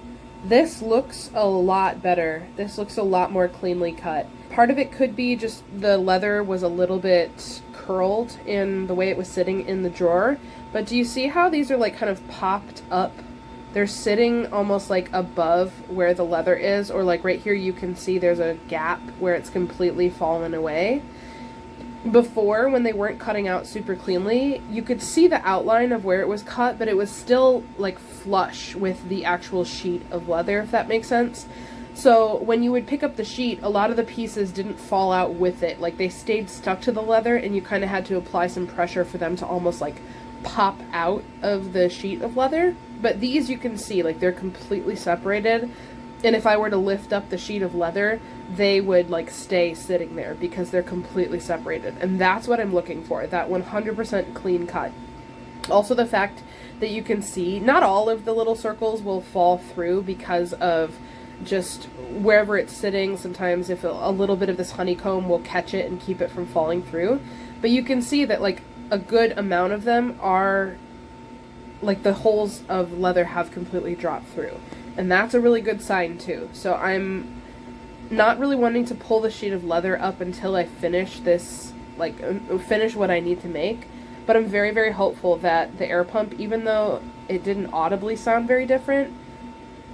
this looks a lot better. This looks a lot more cleanly cut. Part of it could be just the leather was a little bit curled in the way it was sitting in the drawer, but do you see how these are like kind of popped up? They're sitting almost like above where the leather is, or like right here you can see there's a gap where it's completely fallen away. Before, when they weren't cutting out super cleanly, you could see the outline of where it was cut, but it was still like flush with the actual sheet of leather, if that makes sense. So when you would pick up the sheet, a lot of the pieces didn't fall out with it. Like, they stayed stuck to the leather, and you kind of had to apply some pressure for them to almost like pop out of the sheet of leather. But these, you can see, like, they're completely separated. And if I were to lift up the sheet of leather, they would like stay sitting there because they're completely separated. And that's what I'm looking for, that 100% clean cut. Also, the fact that you can see not all of the little circles will fall through because of just wherever it's sitting. Sometimes if a little bit of this honeycomb will catch it and keep it from falling through. But you can see that like a good amount of them are like the holes of leather have completely dropped through. And that's a really good sign too. So I'm not really wanting to pull the sheet of leather up until I finish this, like finish what I need to make. But I'm very, very hopeful that the air pump, even though it didn't audibly sound very different,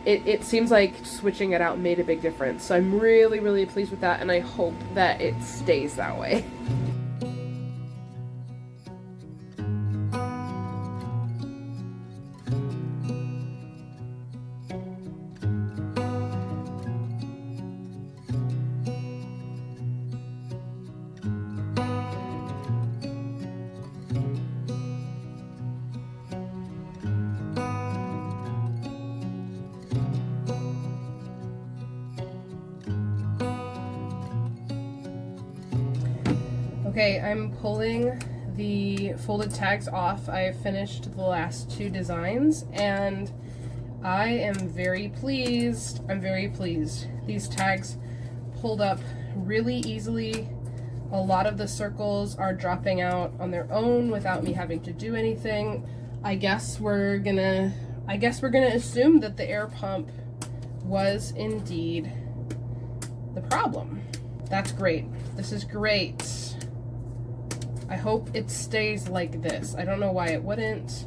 it seems like switching it out made a big difference. So I'm really, really pleased with that, and I hope that it stays that way. Okay, I'm pulling the folded tags off. I finished the last two designs, and I am very pleased. I'm very pleased. These tags pulled up really easily. A lot of the circles are dropping out on their own without me having to do anything. I guess we're gonna assume that the air pump was indeed the problem. That's great. This is great. I hope it stays like this. I don't know why it wouldn't.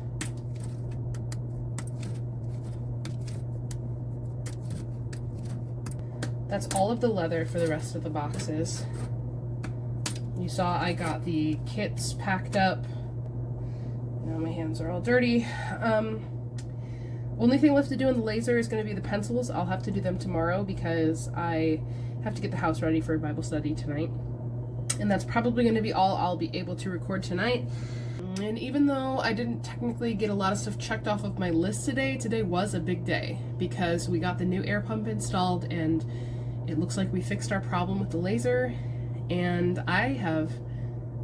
That's all of the leather for the rest of the boxes. You saw I got the kits packed up. Now my hands are all dirty. Only thing left to do in the laser is going to be the pencils. I'll have to do them tomorrow because I have to get the house ready for Bible study tonight. And that's probably going to be all I'll be able to record tonight. And even though I didn't technically get a lot of stuff checked off of my list today was a big day because we got the new air pump installed and it looks like we fixed our problem with the laser. And I have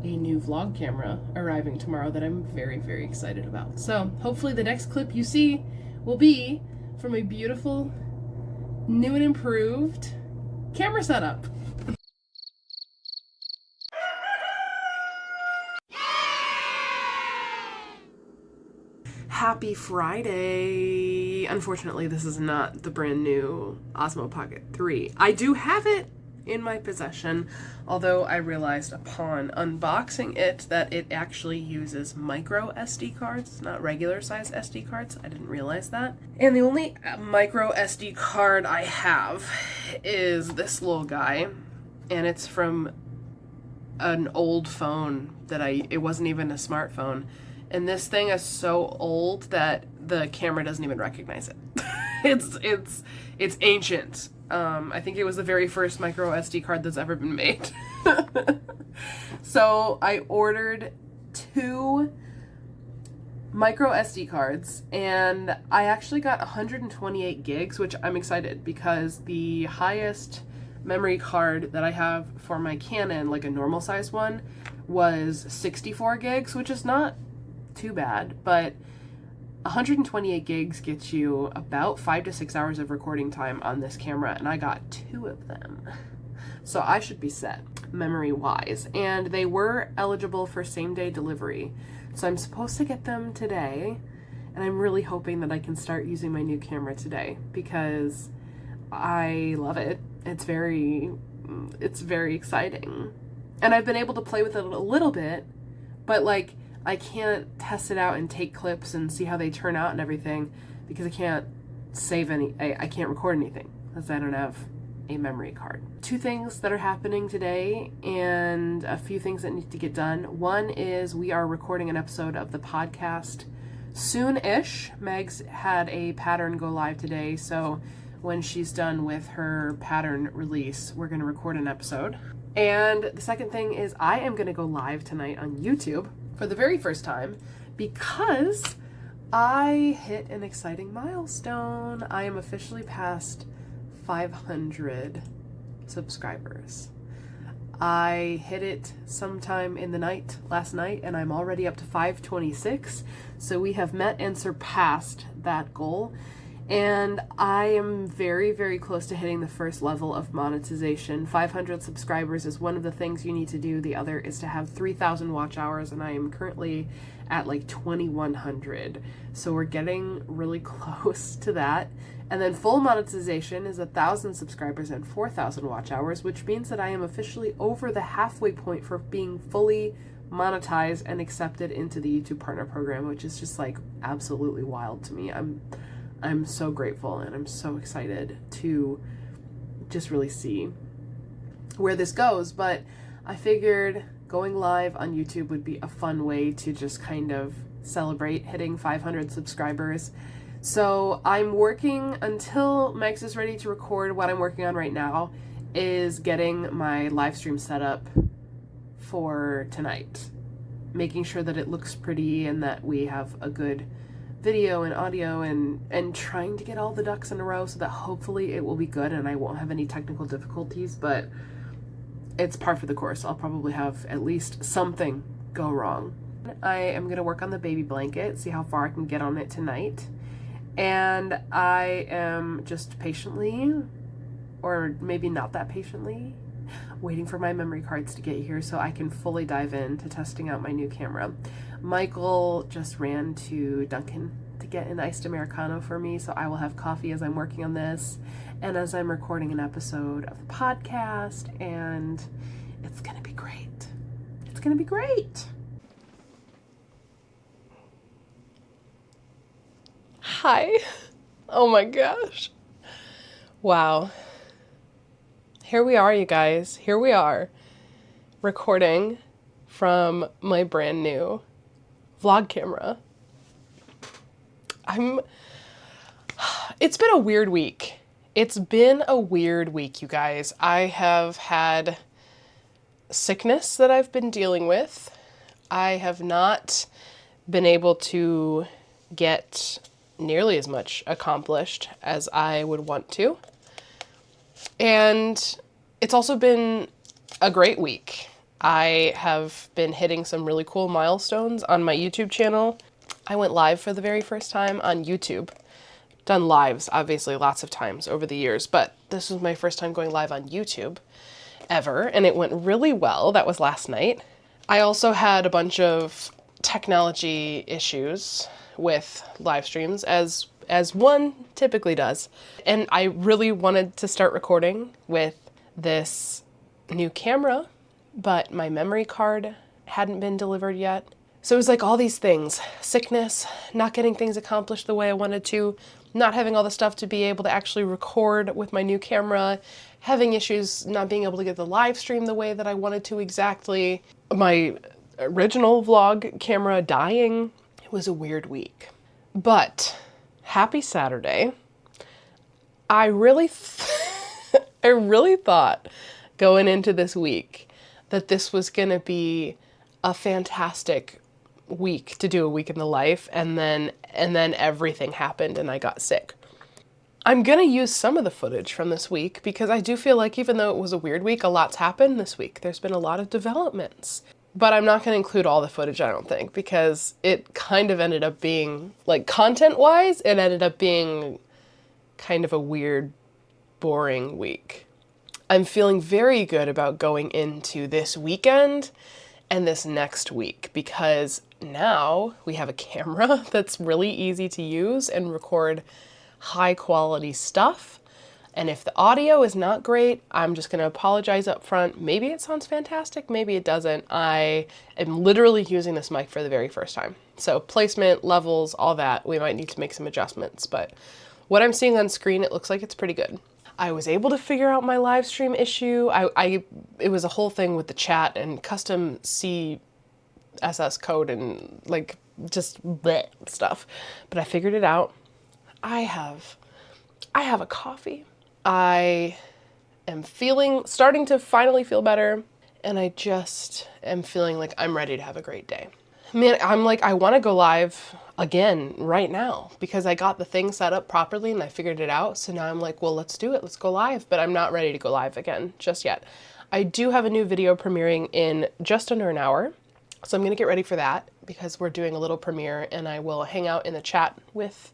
a new vlog camera arriving tomorrow that I'm very, very excited about. So hopefully the next clip you see will be from a beautiful, new and improved camera setup. Happy Friday! Unfortunately, this is not the brand new Osmo Pocket 3. I do have it in my possession, although I realized upon unboxing it that it actually uses micro SD cards, not regular size SD cards. I didn't realize that. And the only micro SD card I have is this little guy, and it's from an old phone that it wasn't even a smartphone. And this thing is so old that the camera doesn't even recognize it. It's ancient. I think it was the very first micro SD card that's ever been made. So I ordered 2 micro SD cards, and I actually got 128 gigs, which I'm excited because the highest memory card that I have for my Canon, like a normal size one, was 64 gigs, which is not too bad, but 128 gigs gets you about 5 to 6 hours of recording time on this camera, and I got 2 of them. So I should be set memory wise, and they were eligible for same-day delivery. So I'm supposed to get them today, and I'm really hoping that I can start using my new camera today because I love it. It's very exciting. And I've been able to play with it a little bit, but like I can't test it out and take clips and see how they turn out and everything because I can't save I can't record anything because I don't have a memory card. 2 things that are happening today and a few things that need to get done. One is we are recording an episode of the podcast soon-ish. Megs had a pattern go live today, so when she's done with her pattern release, we're going to record an episode. And the second thing is I am going to go live tonight on YouTube for the very first time because I hit an exciting milestone. I am officially past 500 subscribers. I hit it sometime in the night last night, and I'm already up to 526. So we have met and surpassed that goal. And I am very, very close to hitting the first level of monetization. 500 subscribers is one of the things you need to do. The other is to have 3,000 watch hours, and I am currently at like 2,100. So we're getting really close to that. And then full monetization is 1,000 subscribers and 4,000 watch hours, which means that I am officially over the halfway point for being fully monetized and accepted into the YouTube Partner Program, which is just like absolutely wild to me. I'm so grateful and I'm so excited to just really see where this goes. But I figured going live on YouTube would be a fun way to just kind of celebrate hitting 500 subscribers. So I'm working until Megs is ready to record. What I'm working on right now is getting my live stream set up for tonight, making sure that it looks pretty and that we have a good video and audio, and trying to get all the ducks in a row so that hopefully it will be good and I won't have any technical difficulties, but it's par for the course. I'll probably have at least something go wrong. I am going to work on the baby blanket, see how far I can get on it tonight. And I am just patiently, or maybe not that patiently, waiting for my memory cards to get here so I can fully dive into testing out my new camera. Michael just ran to Dunkin' to get an iced Americano for me, so I will have coffee as I'm working on this and as I'm recording an episode of the podcast, and it's gonna be great. It's gonna be great. Hi. Oh my gosh. Wow. Here we are, you guys. Here we are, recording from my brand new vlog camera. It's been a weird week. It's been a weird week, you guys. I have had sickness that I've been dealing with. I have not been able to get nearly as much accomplished as I would want to. And it's also been a great week. I have been hitting some really cool milestones on my YouTube channel. I went live for the very first time on YouTube. Done lives, obviously, lots of times over the years, but this was my first time going live on YouTube ever, and it went really well. That was last night. I also had a bunch of technology issues with live streams, as one typically does. And I really wanted to start recording with this new camera, but my memory card hadn't been delivered yet. So it was like all these things: sickness, not getting things accomplished the way I wanted to, not having all the stuff to be able to actually record with my new camera, having issues not being able to get the live stream the way that I wanted to exactly, my original vlog camera dying. It was a weird week. But happy Saturday. I really thought going into this week that this was going to be a fantastic week to do a week in the life, and then everything happened and I got sick. I'm going to use some of the footage from this week because I do feel like even though it was a weird week, a lot's happened this week. There's been a lot of developments. But I'm not going to include all the footage, I don't think, because it kind of ended up being, like, content-wise, it ended up being kind of a weird, boring week. I'm feeling very good about going into this weekend and this next week because now we have a camera that's really easy to use and record high-quality stuff. And if the audio is not great, I'm just going to apologize up front. Maybe it sounds fantastic, maybe it doesn't. I am literally using this mic for the very first time. So placement, levels, all that, we might need to make some adjustments. But what I'm seeing on screen, it looks like it's pretty good. I was able to figure out my live stream issue. It was a whole thing with the chat and custom CSS code and like just bleh stuff. But I figured it out. I have I have a coffee. I am starting to finally feel better, and I just am feeling like I'm ready to have a great day. Man, I'm like, I want to go live again right now because I got the thing set up properly and I figured it out. So now I'm like, well, let's do it. Let's go live. But I'm not ready to go live again just yet. I do have a new video premiering in just under an hour. So I'm going to get ready for that because we're doing a little premiere, and I will hang out in the chat with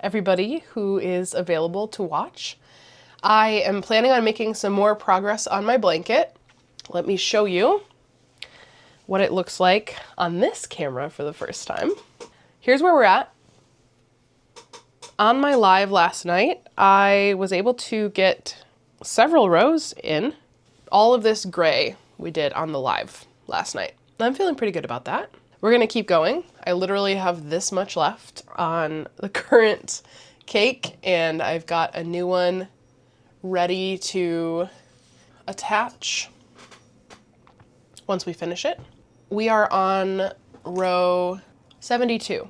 everybody who is available to watch. I am planning on making some more progress on my blanket. Let me show you what it looks like on this camera for the first time. Here's where we're at. On my live last night, I was able to get several rows in. All of this gray we did on the live last night. I'm feeling pretty good about that. We're gonna keep going. I literally have this much left on the current cake, and I've got a new one ready to attach once we finish it. We are on row 72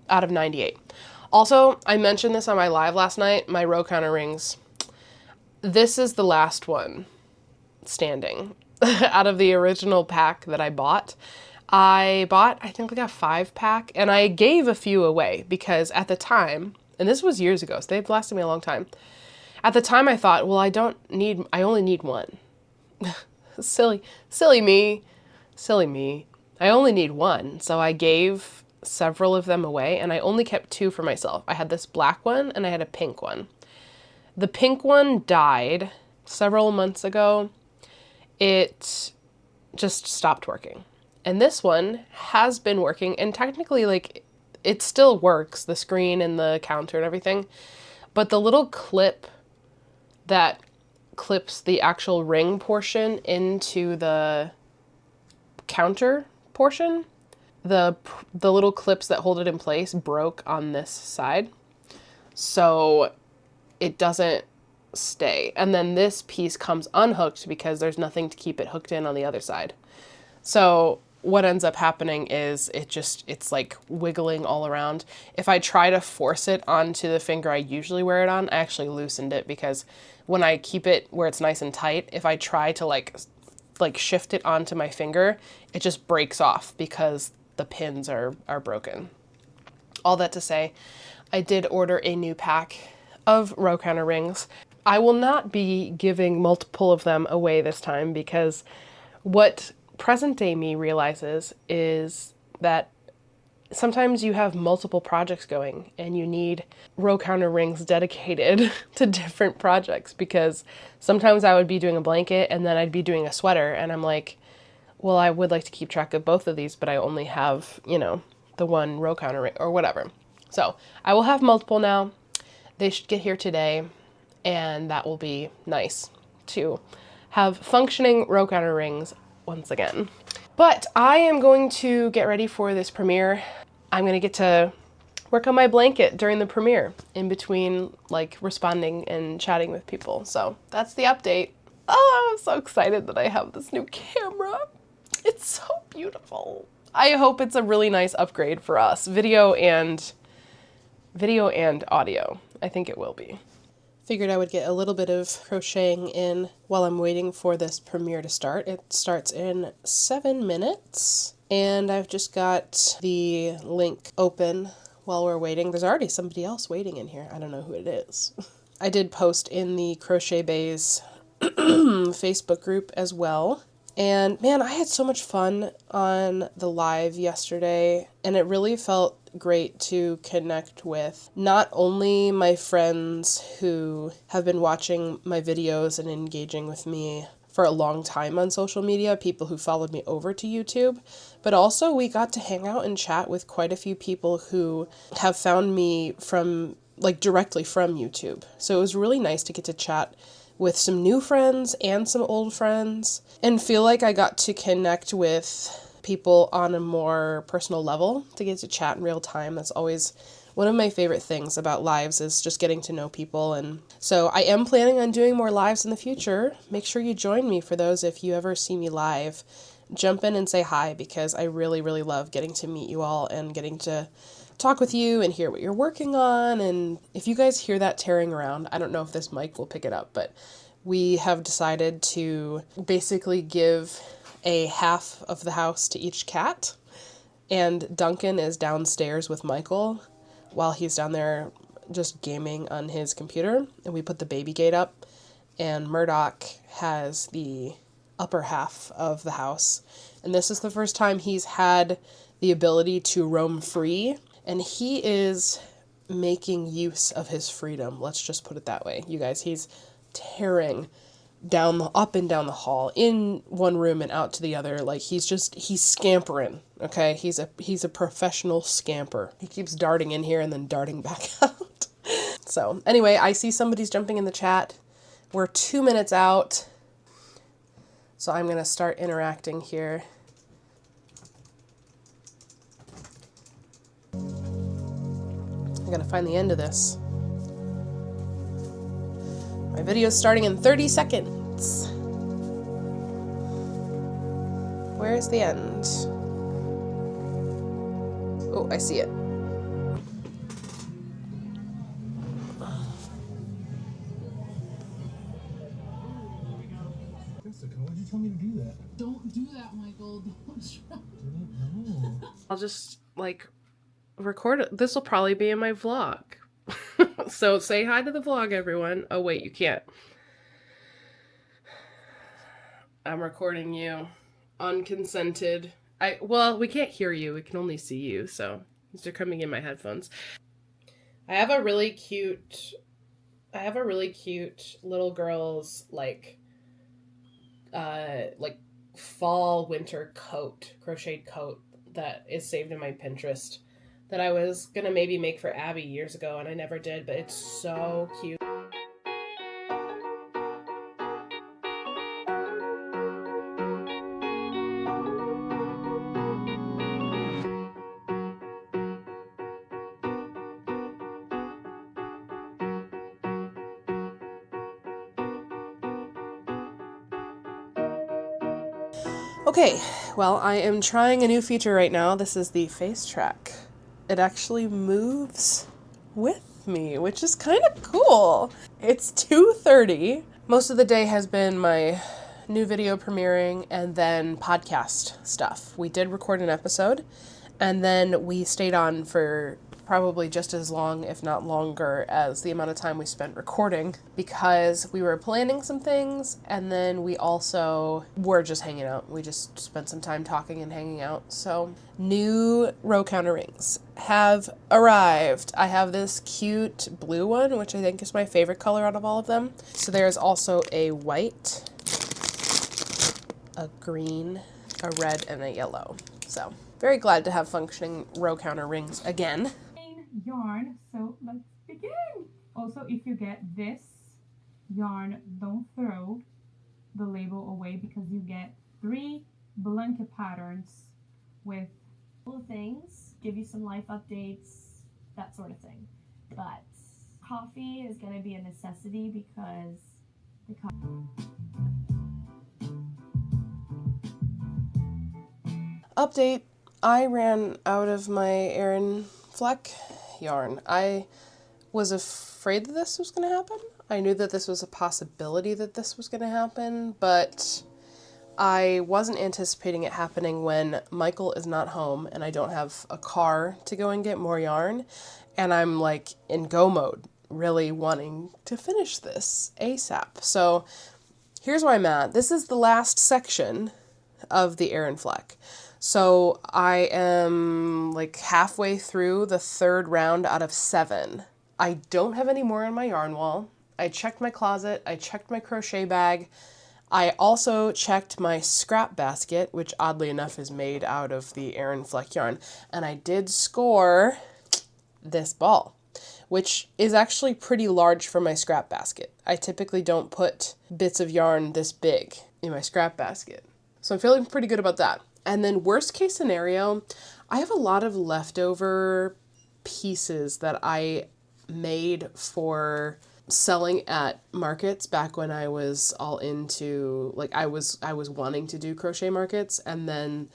out of 98. Also, I mentioned this on my live last night, my row counter rings. This is the last one standing out of the original pack that I bought. I think like a 5-pack, and I gave a few away because at the time, and this was years ago, so they've lasted me a long time. At the time I thought, well, I only need one. Silly me. I only need one. So I gave several of them away, and I only kept 2 for myself. I had this black one and I had a pink one. The pink one died several months ago. It just stopped working. And this one has been working, and technically, like, it still works, the screen and the counter and everything. But the little clip that clips the actual ring portion into the counter portion, the little clips that hold it in place broke on this side, so it doesn't stay. And then this piece comes unhooked because there's nothing to keep it hooked in on the other side. So what ends up happening is it's like wiggling all around. If I try to force it onto the finger I usually wear it on, I actually loosened it, because when I keep it where it's nice and tight, if I try to like shift it onto my finger, it just breaks off because the pins are broken. All that to say, I did order a new pack of row counter rings. I will not be giving multiple of them away this time, because what present day me realizes is that sometimes you have multiple projects going and you need row counter rings dedicated to different projects, because sometimes I would be doing a blanket and then I'd be doing a sweater, and I'm like, well, I would like to keep track of both of these, but I only have, the one row counter ring or whatever. So I will have multiple now. They should get here today, and that will be nice to have functioning row counter rings once again. But I am going to get ready for this premiere. I'm going to get to work on my blanket during the premiere, in between like responding and chatting with people. So that's the update. Oh, I'm so excited that I have this new camera. It's so beautiful. I hope it's a really nice upgrade for us, video and audio. I think it will be. Figured I would get a little bit of crocheting in while I'm waiting for this premiere to start. It starts in 7 minutes, and I've just got the link open while we're waiting. There's already somebody else waiting in here. I don't know who it is. I did post in the Crochet Baes Facebook group as well. And man, I had so much fun on the live yesterday, and it really felt great to connect with not only my friends who have been watching my videos and engaging with me for a long time on social media, people who followed me over to YouTube, but also we got to hang out and chat with quite a few people who have found me directly from YouTube. So it was really nice to get to chat with some new friends and some old friends, and feel like I got to connect with people on a more personal level, to get to chat in real time. That's always one of my favorite things about lives, is just getting to know people. And so I am planning on doing more lives in the future. Make sure you join me for those. If you ever see me live, jump in and say hi, because I really, really love getting to meet you all and getting to talk with you and hear what you're working on. And if you guys hear that tearing around, I don't know if this mic will pick it up, but we have decided to basically give a half of the house to each cat. And Duncan is downstairs with Michael while he's down there just gaming on his computer. And we put the baby gate up, and Murdoch has the upper half of the house. And this is the first time he's had the ability to roam free. And he is making use of his freedom. Let's just put it that way. You guys, he's tearing up and down the hall, in one room and out to the other. Like he's scampering. Okay. He's a professional scamper. He keeps darting in here and then darting back out. So anyway, I see somebody's jumping in the chat. We're 2 minutes out. So I'm going to start interacting here. I gotta find the end of this. My video's starting in 30 seconds. Where's the end? Oh, I see it. Jessica, why'd you tell me to do that? Don't do that, Michael. Don't try. No. I'll just, record it. This will probably be in my vlog. So say hi to the vlog, everyone. Oh, wait, you can't. I'm recording you. Unconsented. Well, we can't hear you. We can only see you, so these are coming in my headphones. I have a really cute little girl's, fall winter coat, crocheted coat that is saved in my Pinterest that I was gonna maybe make for Abby years ago, and I never did, but it's so cute. Okay, well, I am trying a new feature right now. This is the face track. It actually moves with me, which is kind of cool. It's 2:30. Most of the day has been my new video premiering and then podcast stuff. We did record an episode, and then we stayed on for probably just as long, if not longer, as the amount of time we spent recording, because we were planning some things, and then we also were just hanging out. We just spent some time talking and hanging out. So, new row counter rings have arrived. I have this cute blue one, which I think is my favorite color out of all of them. So there's also a white, a green, a red, and a yellow. So, very glad to have functioning row counter rings again. Yarn, so let's begin. Also, if you get this yarn, don't throw the label away, because you get 3 blanket patterns with little things, give you some life updates, that sort of thing. But coffee is going to be a necessity because the Update, I ran out of my Aran Fleck yarn. I was afraid that this was going to happen. I knew that this was a possibility that this was going to happen, but I wasn't anticipating it happening when Michael is not home and I don't have a car to go and get more yarn, and I'm in go mode, really wanting to finish this ASAP. So here's where I'm at. This is the last section of the Aran Fleck. So I am halfway through the 3rd round out of 7. I don't have any more on my yarn wall. I checked my closet. I checked my crochet bag. I also checked my scrap basket, which oddly enough is made out of the Aran Fleck yarn. And I did score this ball, which is actually pretty large for my scrap basket. I typically don't put bits of yarn this big in my scrap basket. So I'm feeling pretty good about that. And then worst case scenario, I have a lot of leftover pieces that I made for selling at markets back when I was all into, I was wanting to do crochet markets, and then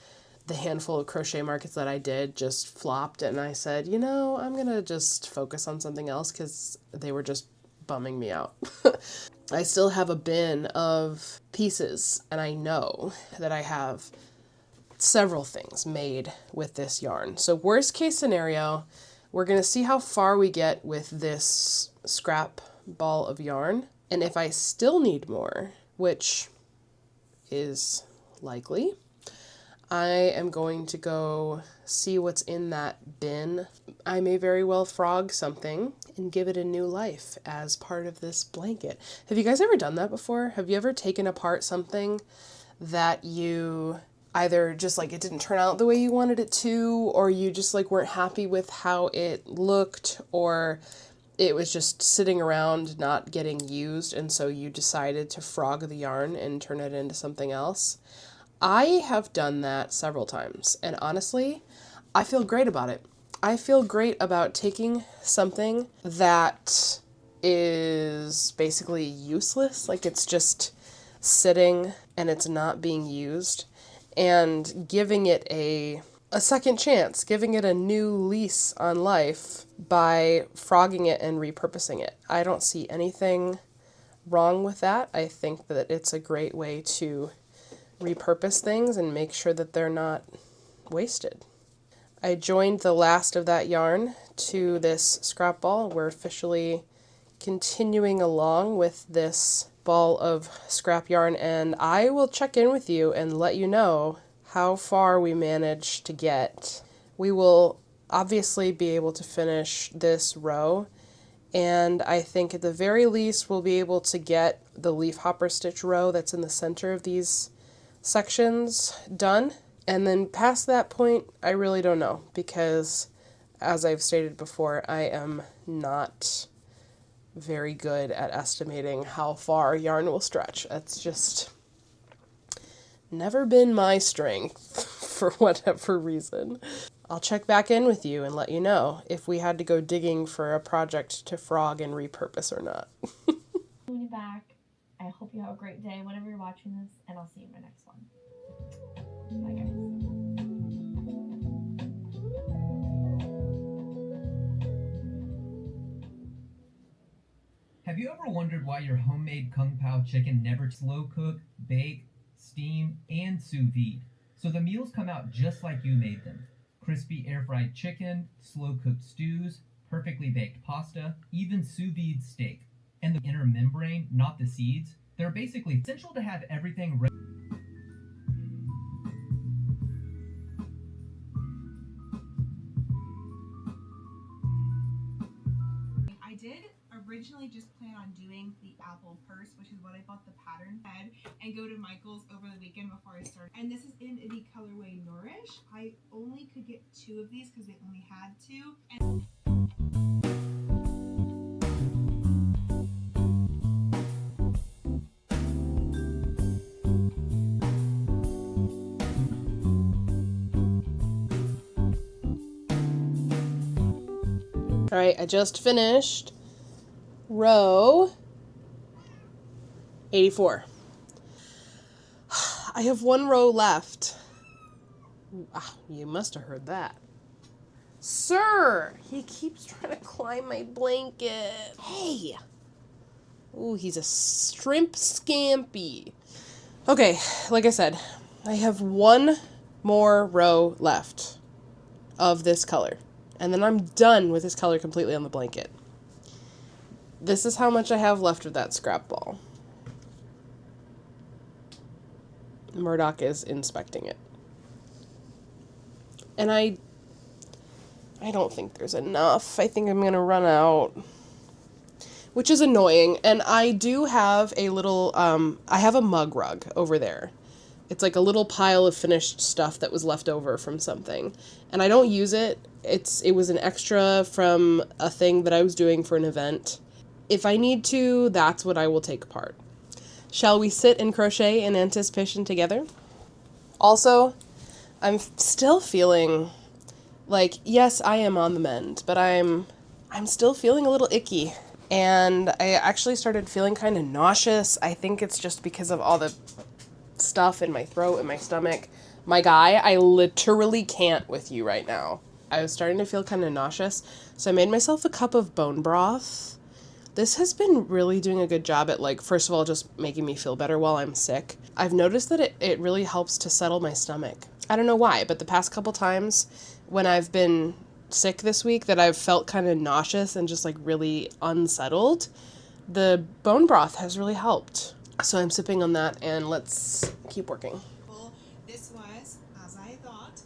the handful of crochet markets that I did just flopped, and I said, you know, I'm gonna just focus on something else because they were just bumming me out. I still have a bin of pieces, and I know that I have several things made with this yarn. So worst case scenario, we're gonna see how far we get with this scrap ball of yarn, and if I still need more, which is likely, I am going to go see what's in that bin. I may very well frog something and give it a new life as part of this blanket. Have you guys ever done that before? Have you ever taken apart something that you either just like it didn't turn out the way you wanted it to, or you just like weren't happy with how it looked, or it was just sitting around not getting used, and so you decided to frog the yarn and turn it into something else? I have done that several times, and honestly, I feel great about it. I feel great about taking something that is basically useless, like it's just sitting and it's not being used, and giving it a second chance, giving it a new lease on life by frogging it and repurposing it. I don't see anything wrong with that. I think that it's a great way to repurpose things and make sure that they're not wasted. I joined the last of that yarn to this scrap ball. We're officially continuing along with this ball of scrap yarn, and I will check in with you and let you know how far we managed to get. We will obviously be able to finish this row, and I think at the very least we'll be able to get the leaf hopper stitch row that's in the center of these sections done. And then past that point, I really don't know, because as I've stated before, I am not very good at estimating how far yarn will stretch. That's just never been my strength for whatever reason. I'll check back in with you and let you know if we had to go digging for a project to frog and repurpose or not. When you're back, I hope you have a great day whenever you're watching this, and I'll see you in my next one. Bye, guys. Have you ever wondered why your homemade Kung Pao chicken never slow cook, bake, steam, and sous vide? So the meals come out just like you made them. Crispy air-fried chicken, slow-cooked stews, perfectly baked pasta, even sous vide steak. And the inner membrane, not the seeds, they're basically essential to have everything ready. I did originally just plan on doing the apple purse, which is what I bought the pattern head, and go to Michael's over the weekend before I started. And this is in the colorway Nourish. I only could get 2 of these because they only had 2. And All right, I just finished row 84. I have 1 row left. Ah, you must have heard that. Sir, he keeps trying to climb my blanket. Hey. Ooh, he's a shrimp scampy. Okay, like I said, I have 1 more row left of this color. And then I'm done with this color completely on the blanket. This is how much I have left of that scrap ball. Murdoch is inspecting it. And I don't think there's enough. I think I'm gonna run out. Which is annoying. And I do have a little, I have a mug rug over there. It's like a little pile of finished stuff that was left over from something. And I don't use it. It was an extra from a thing that I was doing for an event. If I need to, that's what I will take apart. Shall we sit and crochet in anticipation together? Also, I'm still feeling like, yes, I am on the mend, but I'm still feeling a little icky. And I actually started feeling kind of nauseous. I think it's just because of all the stuff in my throat and my stomach. My guy, I literally can't with you right now. I was starting to feel kind of nauseous, so I made myself a cup of bone broth. This has been really doing a good job at, like, first of all, just making me feel better while I'm sick. I've noticed that it really helps to settle my stomach. I don't know why, but the past couple times when I've been sick this week that I've felt kind of nauseous and just, like, really unsettled, the bone broth has really helped. So I'm sipping on that, and let's keep working. This was, as I thought,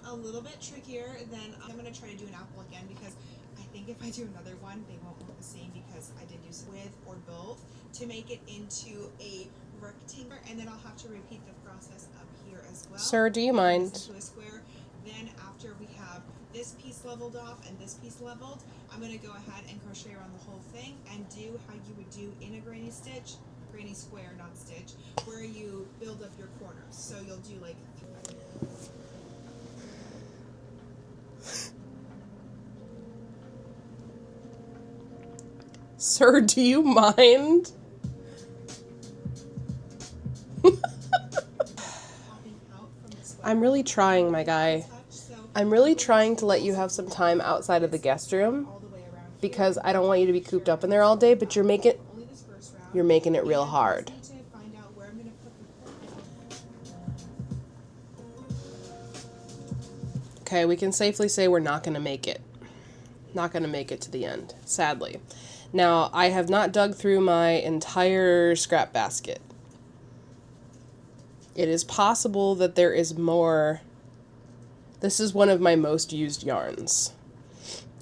a little bit trickier than I'm going to try to do an apple again, because I think if I do another one, they won't look the same, because I did do some with or both to make it into a rectangle, and then I'll have to repeat the process up here as well. Sir, do you mind? Into a square. Then after we have this piece leveled off and this piece leveled, I'm going to go ahead and crochet around the whole thing and do how you would do in a granny stitch, granny square, not stitch, where you build up your corners. So you'll do like Sir, do you mind? I'm really trying, my guy. I'm really trying to let you have some time outside of the guest room because I don't want you to be cooped up in there all day, but you're making it real hard. Okay, we can safely say we're not going to make it. Not going to make it to the end, sadly. Now, I have not dug through my entire scrap basket. It is possible that there is more. This is one of my most used yarns.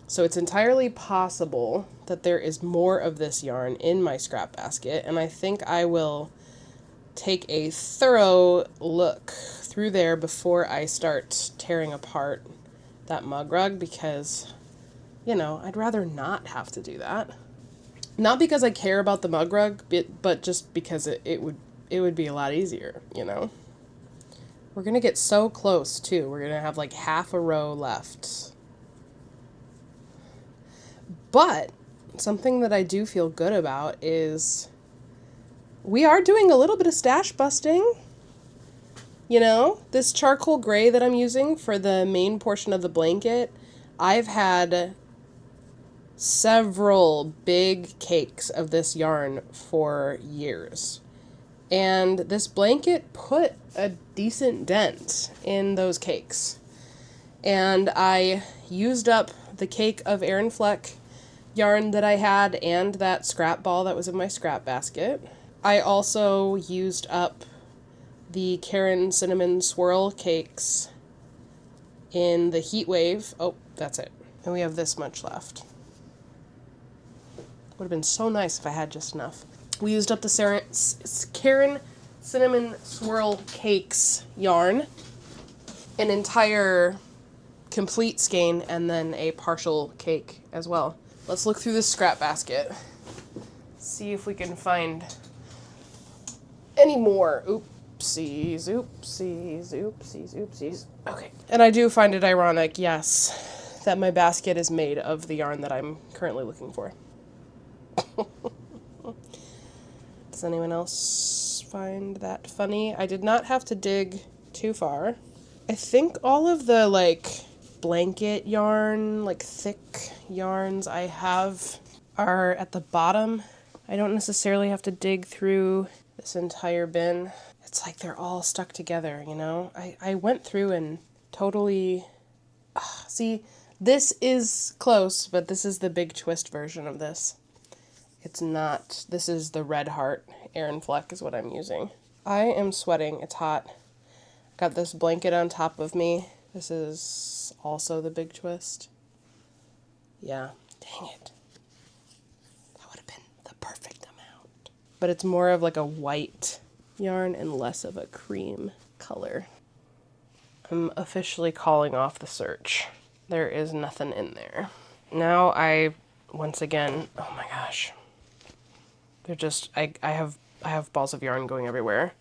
So it's entirely possible that there is more of this yarn in my scrap basket, and I think I will take a thorough look through there before I start tearing apart that mug rug, because, you know, I'd rather not have to do that. Not because I care about the mug rug, but just because it would be a lot easier, you know? We're going to get so close, too. We're going to have like half a row left. But something that I do feel good about is we are doing a little bit of stash busting. You know, this charcoal gray that I'm using for the main portion of the blanket, I've had several big cakes of this yarn for years. And this blanket put a decent dent in those cakes. And I used up the cake of Aran Fleck yarn that I had and that scrap ball that was in my scrap basket. I also used up the Karen Cinnamon Swirl cakes in the Heat Wave. Oh, that's it. And we have this much left. Would have been so nice if I had just enough. We used up the Karen Cinnamon Swirl Cakes yarn, an entire complete skein, and then a partial cake as well. Let's look through this scrap basket. See if we can find any more. Oopsies, oopsies, oopsies, oopsies. Okay. And I do find it ironic, yes, that my basket is made of the yarn that I'm currently looking for. Does anyone else find that funny? I did not have to dig too far. I think all of the, like, blanket yarn, like, thick yarns I have are at the bottom. I don't necessarily have to dig through this entire bin. It's like they're all stuck together, you know? I went through and totally... see, this is close, but this is the big twist version of this. It's not, this is the Red Heart Aran Fleck is what I'm using. I am sweating, it's hot. Got this blanket on top of me. This is also the big twist. Yeah, dang it. That would have been the perfect amount. But it's more of like a white yarn and less of a cream color. I'm officially calling off the search. There is nothing in there. Now once again, oh my gosh. They're just, I have balls of yarn going everywhere,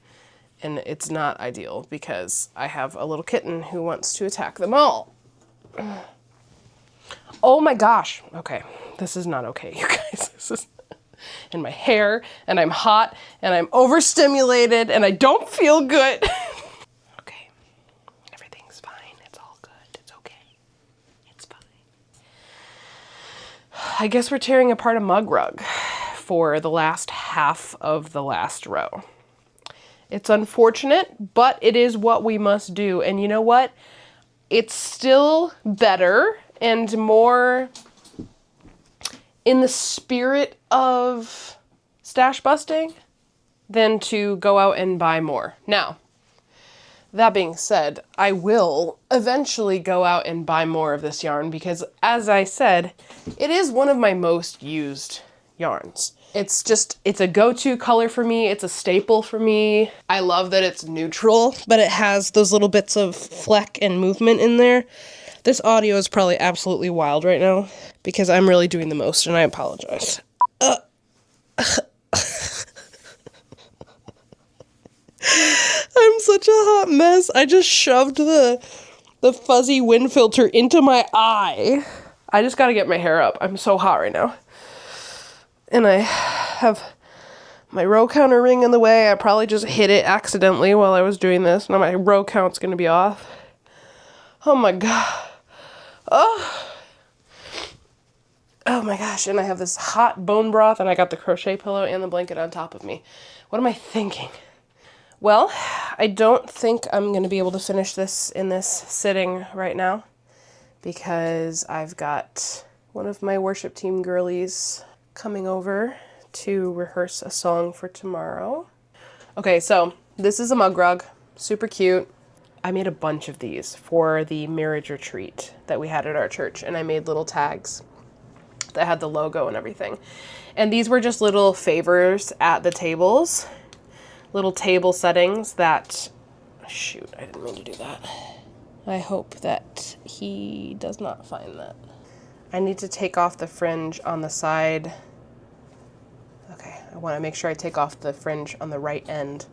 and it's not ideal because I have a little kitten who wants to attack them all. Oh my gosh. Okay. This is not okay, you guys. This is in my hair, and I'm hot, and I'm overstimulated, and I don't feel good. Okay. I guess we're tearing apart a mug rug for the last half of the last row. It's unfortunate, but it is what we must do. And you know what? It's still better and more in the spirit of stash busting than to go out and buy more. Now, that being said, I will eventually go out and buy more of this yarn because, as I said, it is one of my most used yarns. It's a go-to color for me. It's a staple for me. I love that it's neutral, but it has those little bits of fleck and movement in there. This audio is probably absolutely wild right now because I'm really doing the most, and I apologize. I'm such a hot mess. I just shoved the fuzzy wind filter into my eye. I just gotta get my hair up. I'm so hot right now. And I have my row counter ring in the way. I probably just hit it accidentally while I was doing this. Now my row count's gonna be off. Oh my god. Oh my gosh. And I have this hot bone broth and I got the crochet pillow and the blanket on top of me. What am I thinking? Well, I don't think I'm going to be able to finish this in this sitting right now because I've got one of my worship team girlies coming over to rehearse a song for tomorrow. Okay, so this is a mug rug, super cute. I made a bunch of these for the marriage retreat that we had at our church, and I made little tags that had the logo and everything. And these were just little favors at the tables. Little table settings that, shoot, I didn't mean to do that. I hope that he does not find that. I need to take off the fringe on the side. Okay, I want to make sure I take off the fringe on the right end.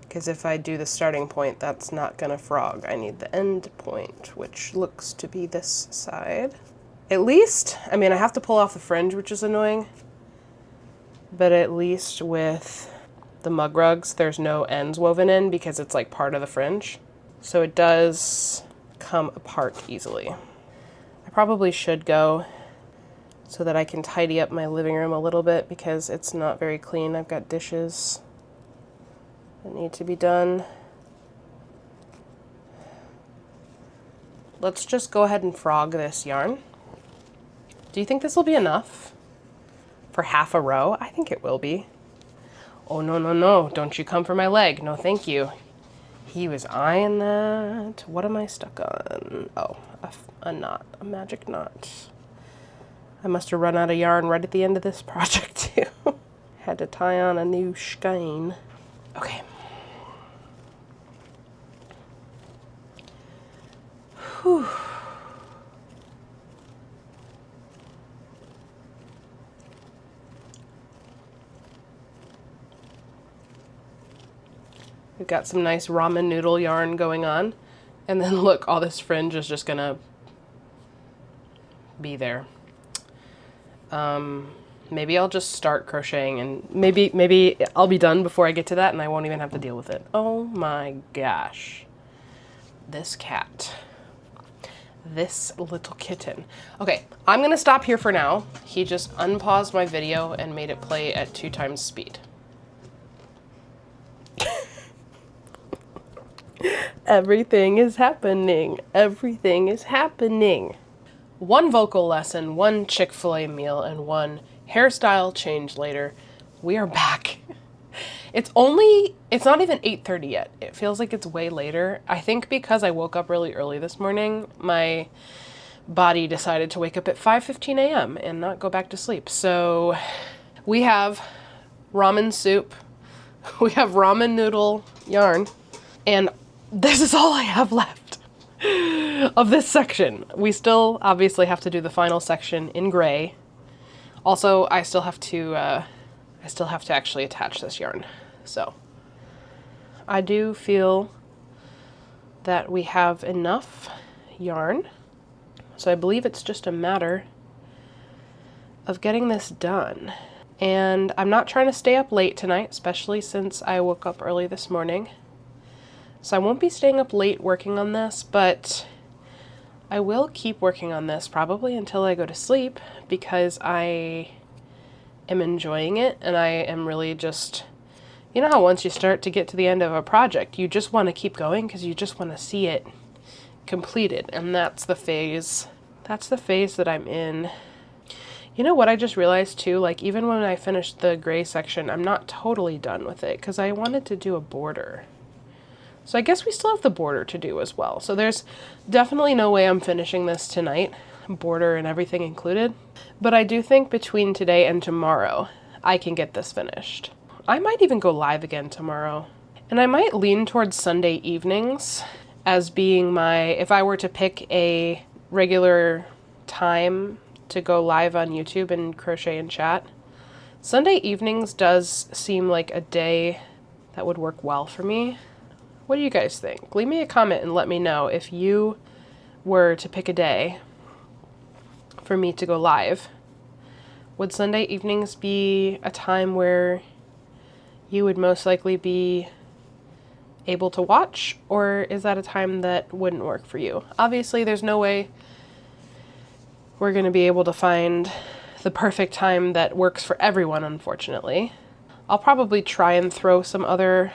Because if I do the starting point, that's not going to frog. I need the end point, which looks to be this side. At least, I mean, I have to pull off the fringe, which is annoying. But at least with the mug rugs, there's no ends woven in because it's like part of the fringe. So it does come apart easily. I probably should go so that I can tidy up my living room a little bit because it's not very clean. I've got dishes that need to be done. Let's just go ahead and frog this yarn. Do you think this will be enough? For half a row? I think it will be. Oh, no, no, no. Don't you come for my leg. No, thank you. He was eyeing that. What am I stuck on? Oh, a knot. A magic knot. I must have run out of yarn right at the end of this project, too. Had to tie on a new skein. Okay. Whew. We've got some nice ramen noodle yarn going on. And then look, all this fringe is just gonna be there. Maybe I'll just start crocheting and maybe I'll be done before I get to that and I won't even have to deal with it. Oh my gosh. This cat. This little kitten. Okay, I'm gonna stop here for now. He just unpaused my video and made it play at 2 times speed. Everything is happening. Everything is happening. 1 vocal lesson, 1 Chick-fil-A meal, and 1 hairstyle change later. We are back. It's not even 8:30 yet. It feels like it's way later. I think because I woke up really early this morning, my body decided to wake up at 5:15 a.m. and not go back to sleep. So we have ramen soup. We have ramen noodle yarn. And this is all I have left of this section. We still obviously have to do the final section in gray. Also, I still have to actually attach this yarn. So I do feel that we have enough yarn. So I believe it's just a matter of getting this done. And I'm not trying to stay up late tonight, especially since I woke up early this morning. So I won't be staying up late working on this, but I will keep working on this probably until I go to sleep because I am enjoying it, and I am really just, you know how once you start to get to the end of a project, you just want to keep going because you just want to see it completed, and that's the phase that I'm in. You know what I just realized too, like even when I finished the gray section, I'm not totally done with it because I wanted to do a border. So I guess we still have the border to do as well. So there's definitely no way I'm finishing this tonight, border and everything included. But I do think between today and tomorrow, I can get this finished. I might even go live again tomorrow. And I might lean towards Sunday evenings as being my, if I were to pick a regular time to go live on YouTube and crochet and chat, Sunday evenings does seem like a day that would work well for me. What do you guys think? Leave me a comment and let me know if you were to pick a day for me to go live. Would Sunday evenings be a time where you would most likely be able to watch, or is that a time that wouldn't work for you? Obviously, there's no way we're going to be able to find the perfect time that works for everyone, unfortunately. I'll probably try and throw some other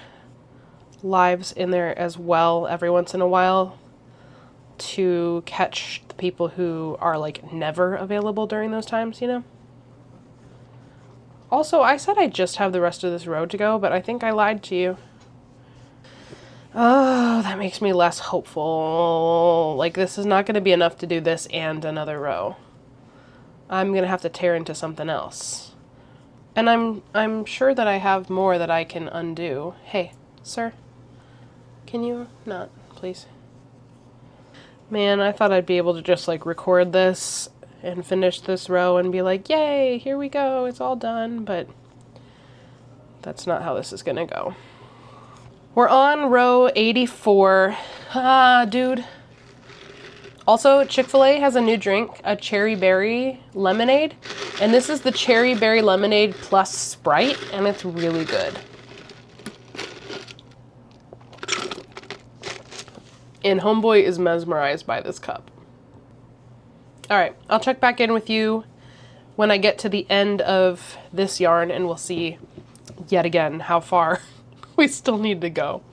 lives in there as well every once in a while to catch the people who are like never available during those times, you know? Also, I said I just have the rest of this row to go, but I think I lied to you. Oh, that makes me less hopeful. Like, this is not going to be enough to do this and another row. I'm going to have to tear into something else. And I'm sure that I have more that I can undo. Hey, sir. Can you not, please? Man, I thought I'd be able to just like record this and finish this row and be like, yay, here we go, it's all done, but that's not how this is gonna go. We're on row 84. Ah, dude. Also, Chick-fil-A has a new drink, a cherry berry lemonade, and this is the cherry berry lemonade plus Sprite, and it's really good. And homeboy is mesmerized by this cup. All right, I'll check back in with you when I get to the end of this yarn, and we'll see yet again how far we still need to go.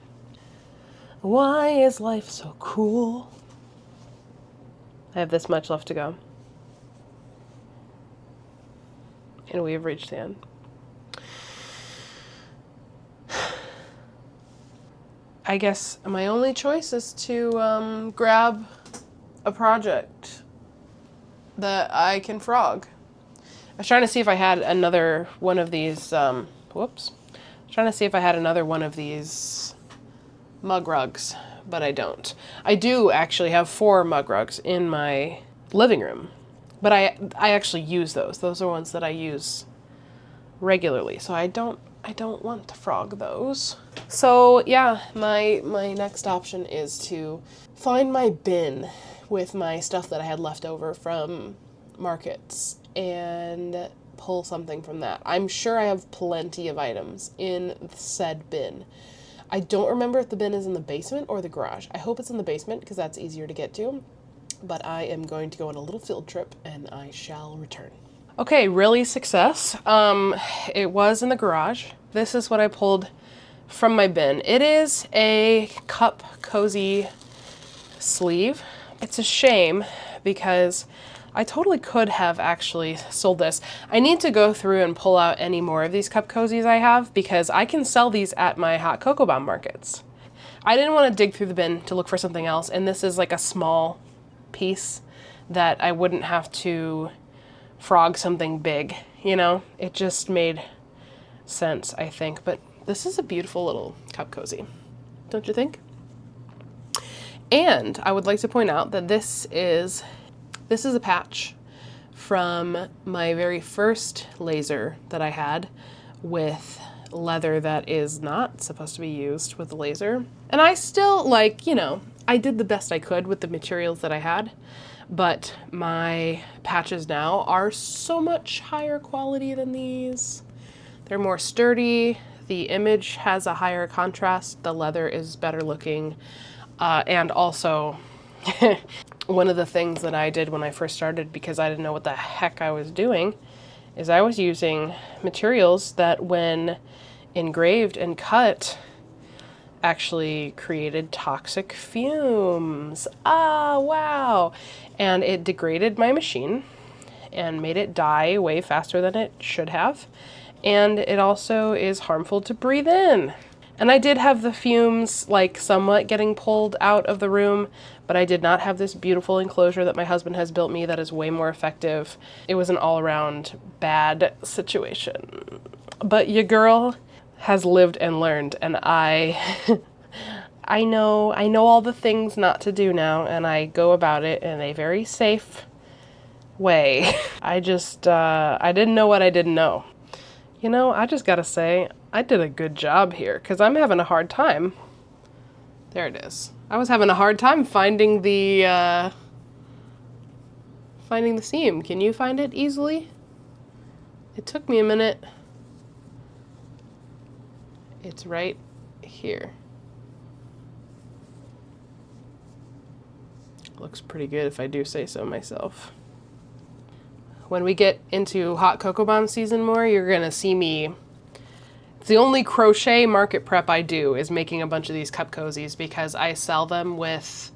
Why is life so cruel? I have this much left to go. And we have reached the end. I guess my only choice is to grab a project that I can frog. I was trying to see if I had another one of these, whoops. I was trying to see if I had another one of these mug rugs, but I don't. I do actually have 4 mug rugs in my living room, but I actually use those. Those are ones that I use regularly, so I don't want to frog those. So yeah, my next option is to find my bin with my stuff that I had left over from markets and pull something from that. I'm sure I have plenty of items in said bin. I don't remember if the bin is in the basement or the garage. I hope it's in the basement because that's easier to get to, but I am going to go on a little field trip and I shall return. Okay, really success. It was in the garage. This is what I pulled from my bin. It is a cup cozy sleeve. It's a shame because I totally could have actually sold this. I need to go through and pull out any more of these cup cozies I have because I can sell these at my hot cocoa bomb markets. I didn't want to dig through the bin to look for something else, and this is like a small piece that I wouldn't have to frog something big, you know? It just made sense, I think. But this is a beautiful little cup cozy, don't you think? And I would like to point out that this is a patch from my very first laser that I had with leather that is not supposed to be used with a laser. And I still, like, you know, I did the best I could with the materials that I had, but my patches now are so much higher quality than these. They're more sturdy, the image has a higher contrast, the leather is better looking, and also one of the things that I did when I first started, because I didn't know what the heck I was doing, is I was using materials that when engraved and cut actually created toxic fumes. Ah, wow. And it degraded my machine and made it die way faster than it should have. And it also is harmful to breathe in. And I did have the fumes like somewhat getting pulled out of the room, but I did not have this beautiful enclosure that my husband has built me that is way more effective. It was an all-around bad situation. But your girl has lived and learned, and I know all the things not to do now, and I go about it in a very safe way. I didn't know what I didn't know. You know, I just gotta say, I did a good job here, because I'm having a hard time. There it is. I was having a hard time finding the seam. Can you find it easily? It took me a minute. It's right here. Looks pretty good if I do say so myself. When we get into hot cocoa bomb season more, you're gonna see me. It's the only crochet market prep I do is making a bunch of these cup cozies, because I sell them with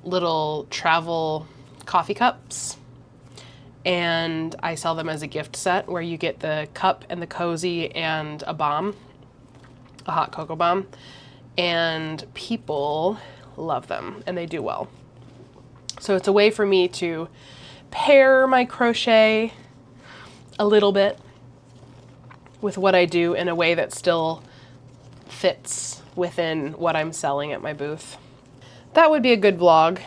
little travel coffee cups, and I sell them as a gift set where you get the cup and the cozy and a bomb, a hot cocoa bomb, and people love them and they do well. So it's a way for me to pair my crochet a little bit with what I do in a way that still fits within what I'm selling at my booth. That would be a good vlog.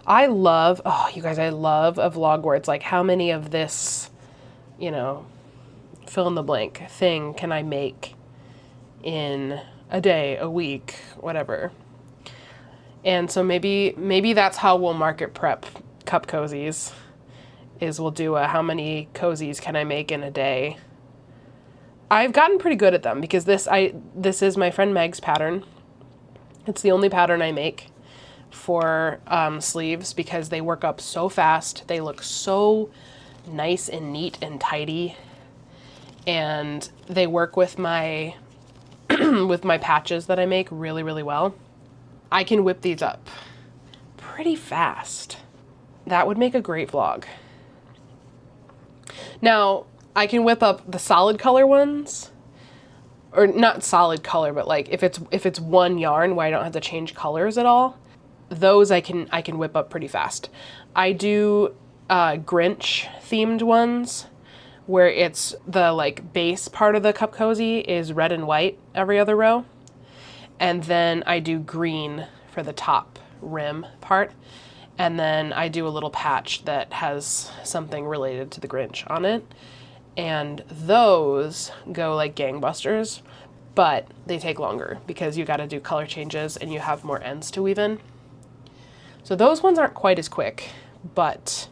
I love a vlog where it's like, how many of this, you know, fill in the blank thing can I make in a day, a week, whatever. And so maybe that's how we'll market prep cup cozies, is we'll do a how many cozies can I make in a day. I've gotten pretty good at them, because this is my friend Meg's pattern. It's the only pattern I make for sleeves, because they work up so fast. They look so nice and neat and tidy, and they work with my with my patches that I make really, really well. I can whip these up pretty fast. That would make a great vlog. Now, I can whip up the solid color ones, or not solid color, but like if it's one yarn where I don't have to change colors at all, those I can whip up pretty fast. I do Grinch themed ones where it's the like base part of the cup cozy is red and white every other row, and then I do green for the top rim part, and then I do a little patch that has something related to the Grinch on it. And those go like gangbusters, but they take longer because you got to do color changes and you have more ends to weave in. So those ones aren't quite as quick, but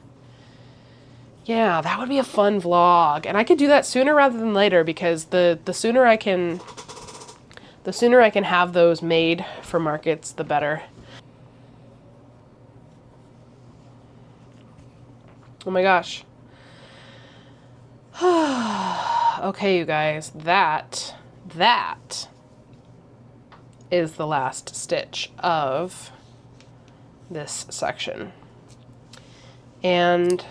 yeah, that would be a fun vlog. And I could do that sooner rather than later, because the sooner I can have those made for markets, the better. Oh my gosh. Okay, you guys, that is the last stitch of this section. And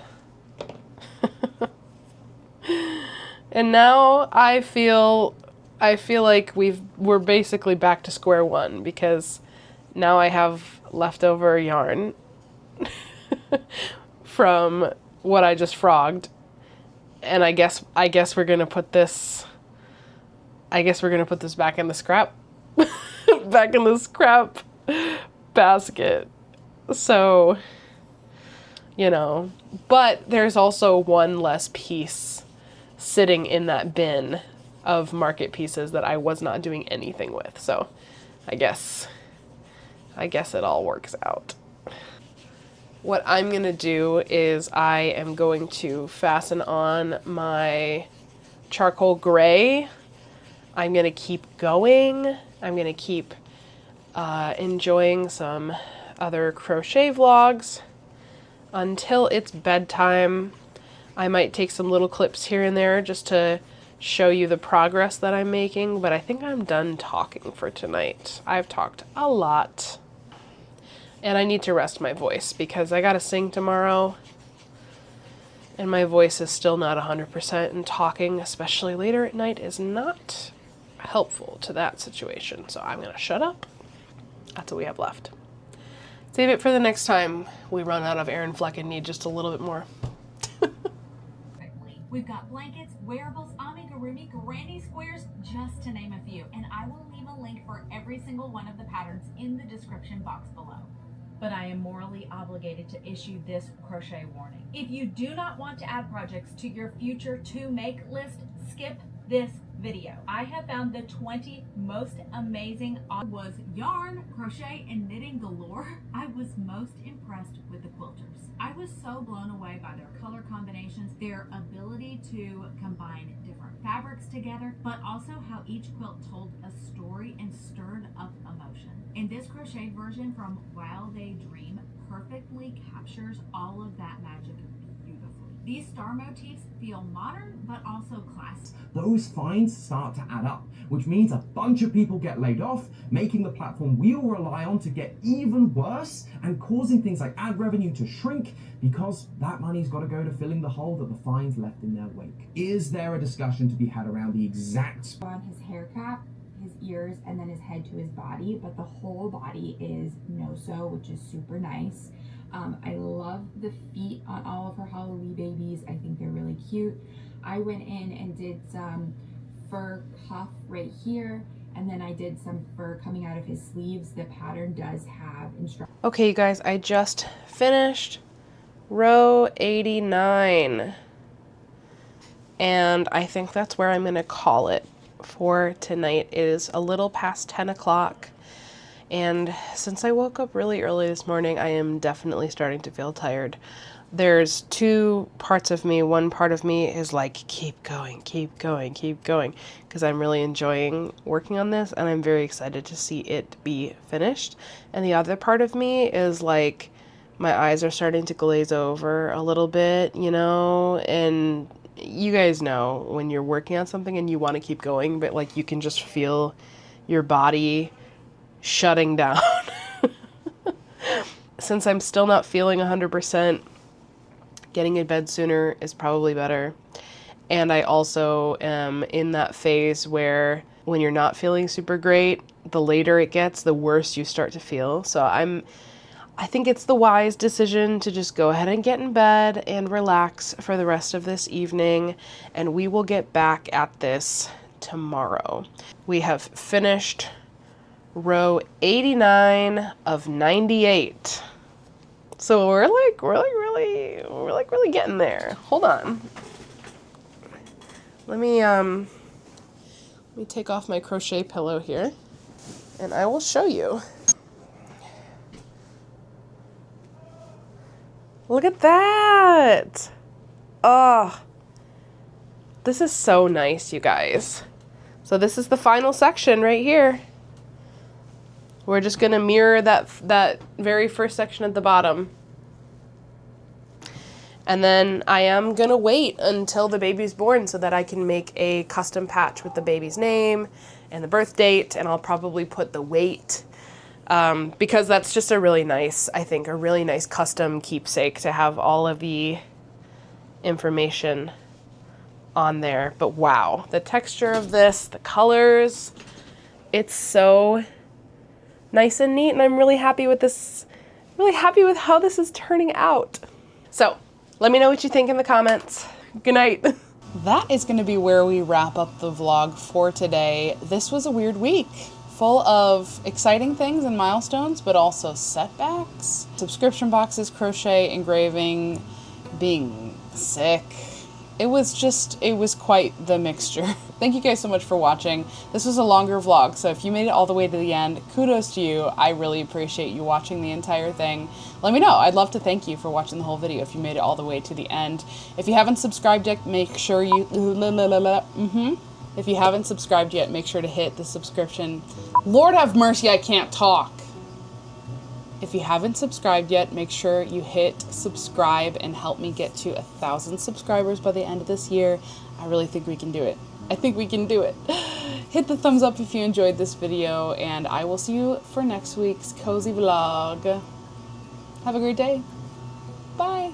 and now I feel like we're basically back to square one, because now I have leftover yarn from what I just frogged. And I guess we're gonna put this. Back in the scrap, back in the scrap basket. So, you know, but there's also one less piece sitting in that bin of market pieces that I was not doing anything with. So, I guess it all works out. What I'm going to do is I am going to fasten on my charcoal gray. I'm going to keep going. I'm going to keep enjoying some other crochet vlogs until it's bedtime. I might take some little clips here and there just to show you the progress that I'm making, but I think I'm done talking for tonight. I've talked a lot. And I need to rest my voice because I gotta sing tomorrow. And my voice is still not 100%, and talking, especially later at night, is not helpful to that situation. So I'm gonna shut up. That's what we have left. Save it for the next time we run out of Aaron Fleck and need just a little bit more. We've got blankets, wearables, amigurumi, granny squares, just to name a few. And I will leave a link for every single one of the patterns in the description box below. But I am morally obligated to issue this crochet warning. If you do not want to add projects to your future to make list, skip this video. I have found the 20 most amazing was yarn, crochet, and knitting galore. I was most impressed with the quilters. I was so blown away by their color combinations, their ability to combine different fabrics together, but also how each quilt told a story and stirred up emotion. And this crochet version from While They Dream perfectly captures all of that magic beautifully. These star motifs feel modern, but also classic. Those fines start to add up, which means a bunch of people get laid off, making the platform we all rely on to get even worse and causing things like ad revenue to shrink because that money's got to go to filling the hole that the fines left in their wake. Is there a discussion to be had around the exact on his hair cap, his ears, and then his head to his body, but the whole body is no-sew, which is super nice. I love the feet on all of her Halloween babies. I think they're really cute. I went in and did some fur cuff right here, and then I did some fur coming out of his sleeves. The pattern does have instructions. Okay, you guys, I just finished row 89. And I think that's where I'm going to call it for tonight. It is a little past 10 o'clock. And since I woke up really early this morning, I am definitely starting to feel tired. There's two parts of me. One part of me is like, keep going, keep going, keep going, because I'm really enjoying working on this and I'm very excited to see it be finished. And the other part of me is like, my eyes are starting to glaze over a little bit, you know, and you guys know when you're working on something and you want to keep going, but like you can just feel your body shutting down. Since I'm still not feeling 100%, getting in bed sooner is probably better. And I also am in that phase where when you're not feeling super great, the later it gets, the worse you start to feel. So I think it's the wise decision to just go ahead and get in bed and relax for the rest of this evening, and we will get back at this tomorrow. We have finished row 89 of 98. So we're really getting there. Hold on. Let me take off my crochet pillow here and I will show you. Look at that. Oh, this is so nice, you guys. So this is the final section right here. We're just gonna mirror that very first section at the bottom. And then I am gonna wait until the baby's born so that I can make a custom patch with the baby's name and the birth date, and I'll probably put the weight, because that's just a really nice, I think, a really nice custom keepsake to have all of the information on there. But wow, the texture of this, the colors, it's so nice and neat, and I'm really happy with this, really happy with how this is turning out. So let me know what you think in the comments. Good night. That is going to be where we wrap up the vlog for today. This was a weird week, full of exciting things and milestones, but also setbacks. Subscription boxes, crochet, engraving, being sick. It was quite the mixture. Thank you guys so much for watching. This was a longer vlog, so if you made it all the way to the end, kudos to you. I really appreciate you watching the entire thing. Let me know. I'd love to thank you for watching the whole video if you made it all the way to the end. If you haven't subscribed yet, make sure you... If you haven't subscribed yet, make sure to hit the subscription. Lord have mercy, I can't talk. If you haven't subscribed yet, make sure you hit subscribe and help me get to 1,000 subscribers by the end of this year. I really think we can do it. I think we can do it. Hit the thumbs up if you enjoyed this video, and I will see you for next week's cozy vlog. Have a great day. Bye.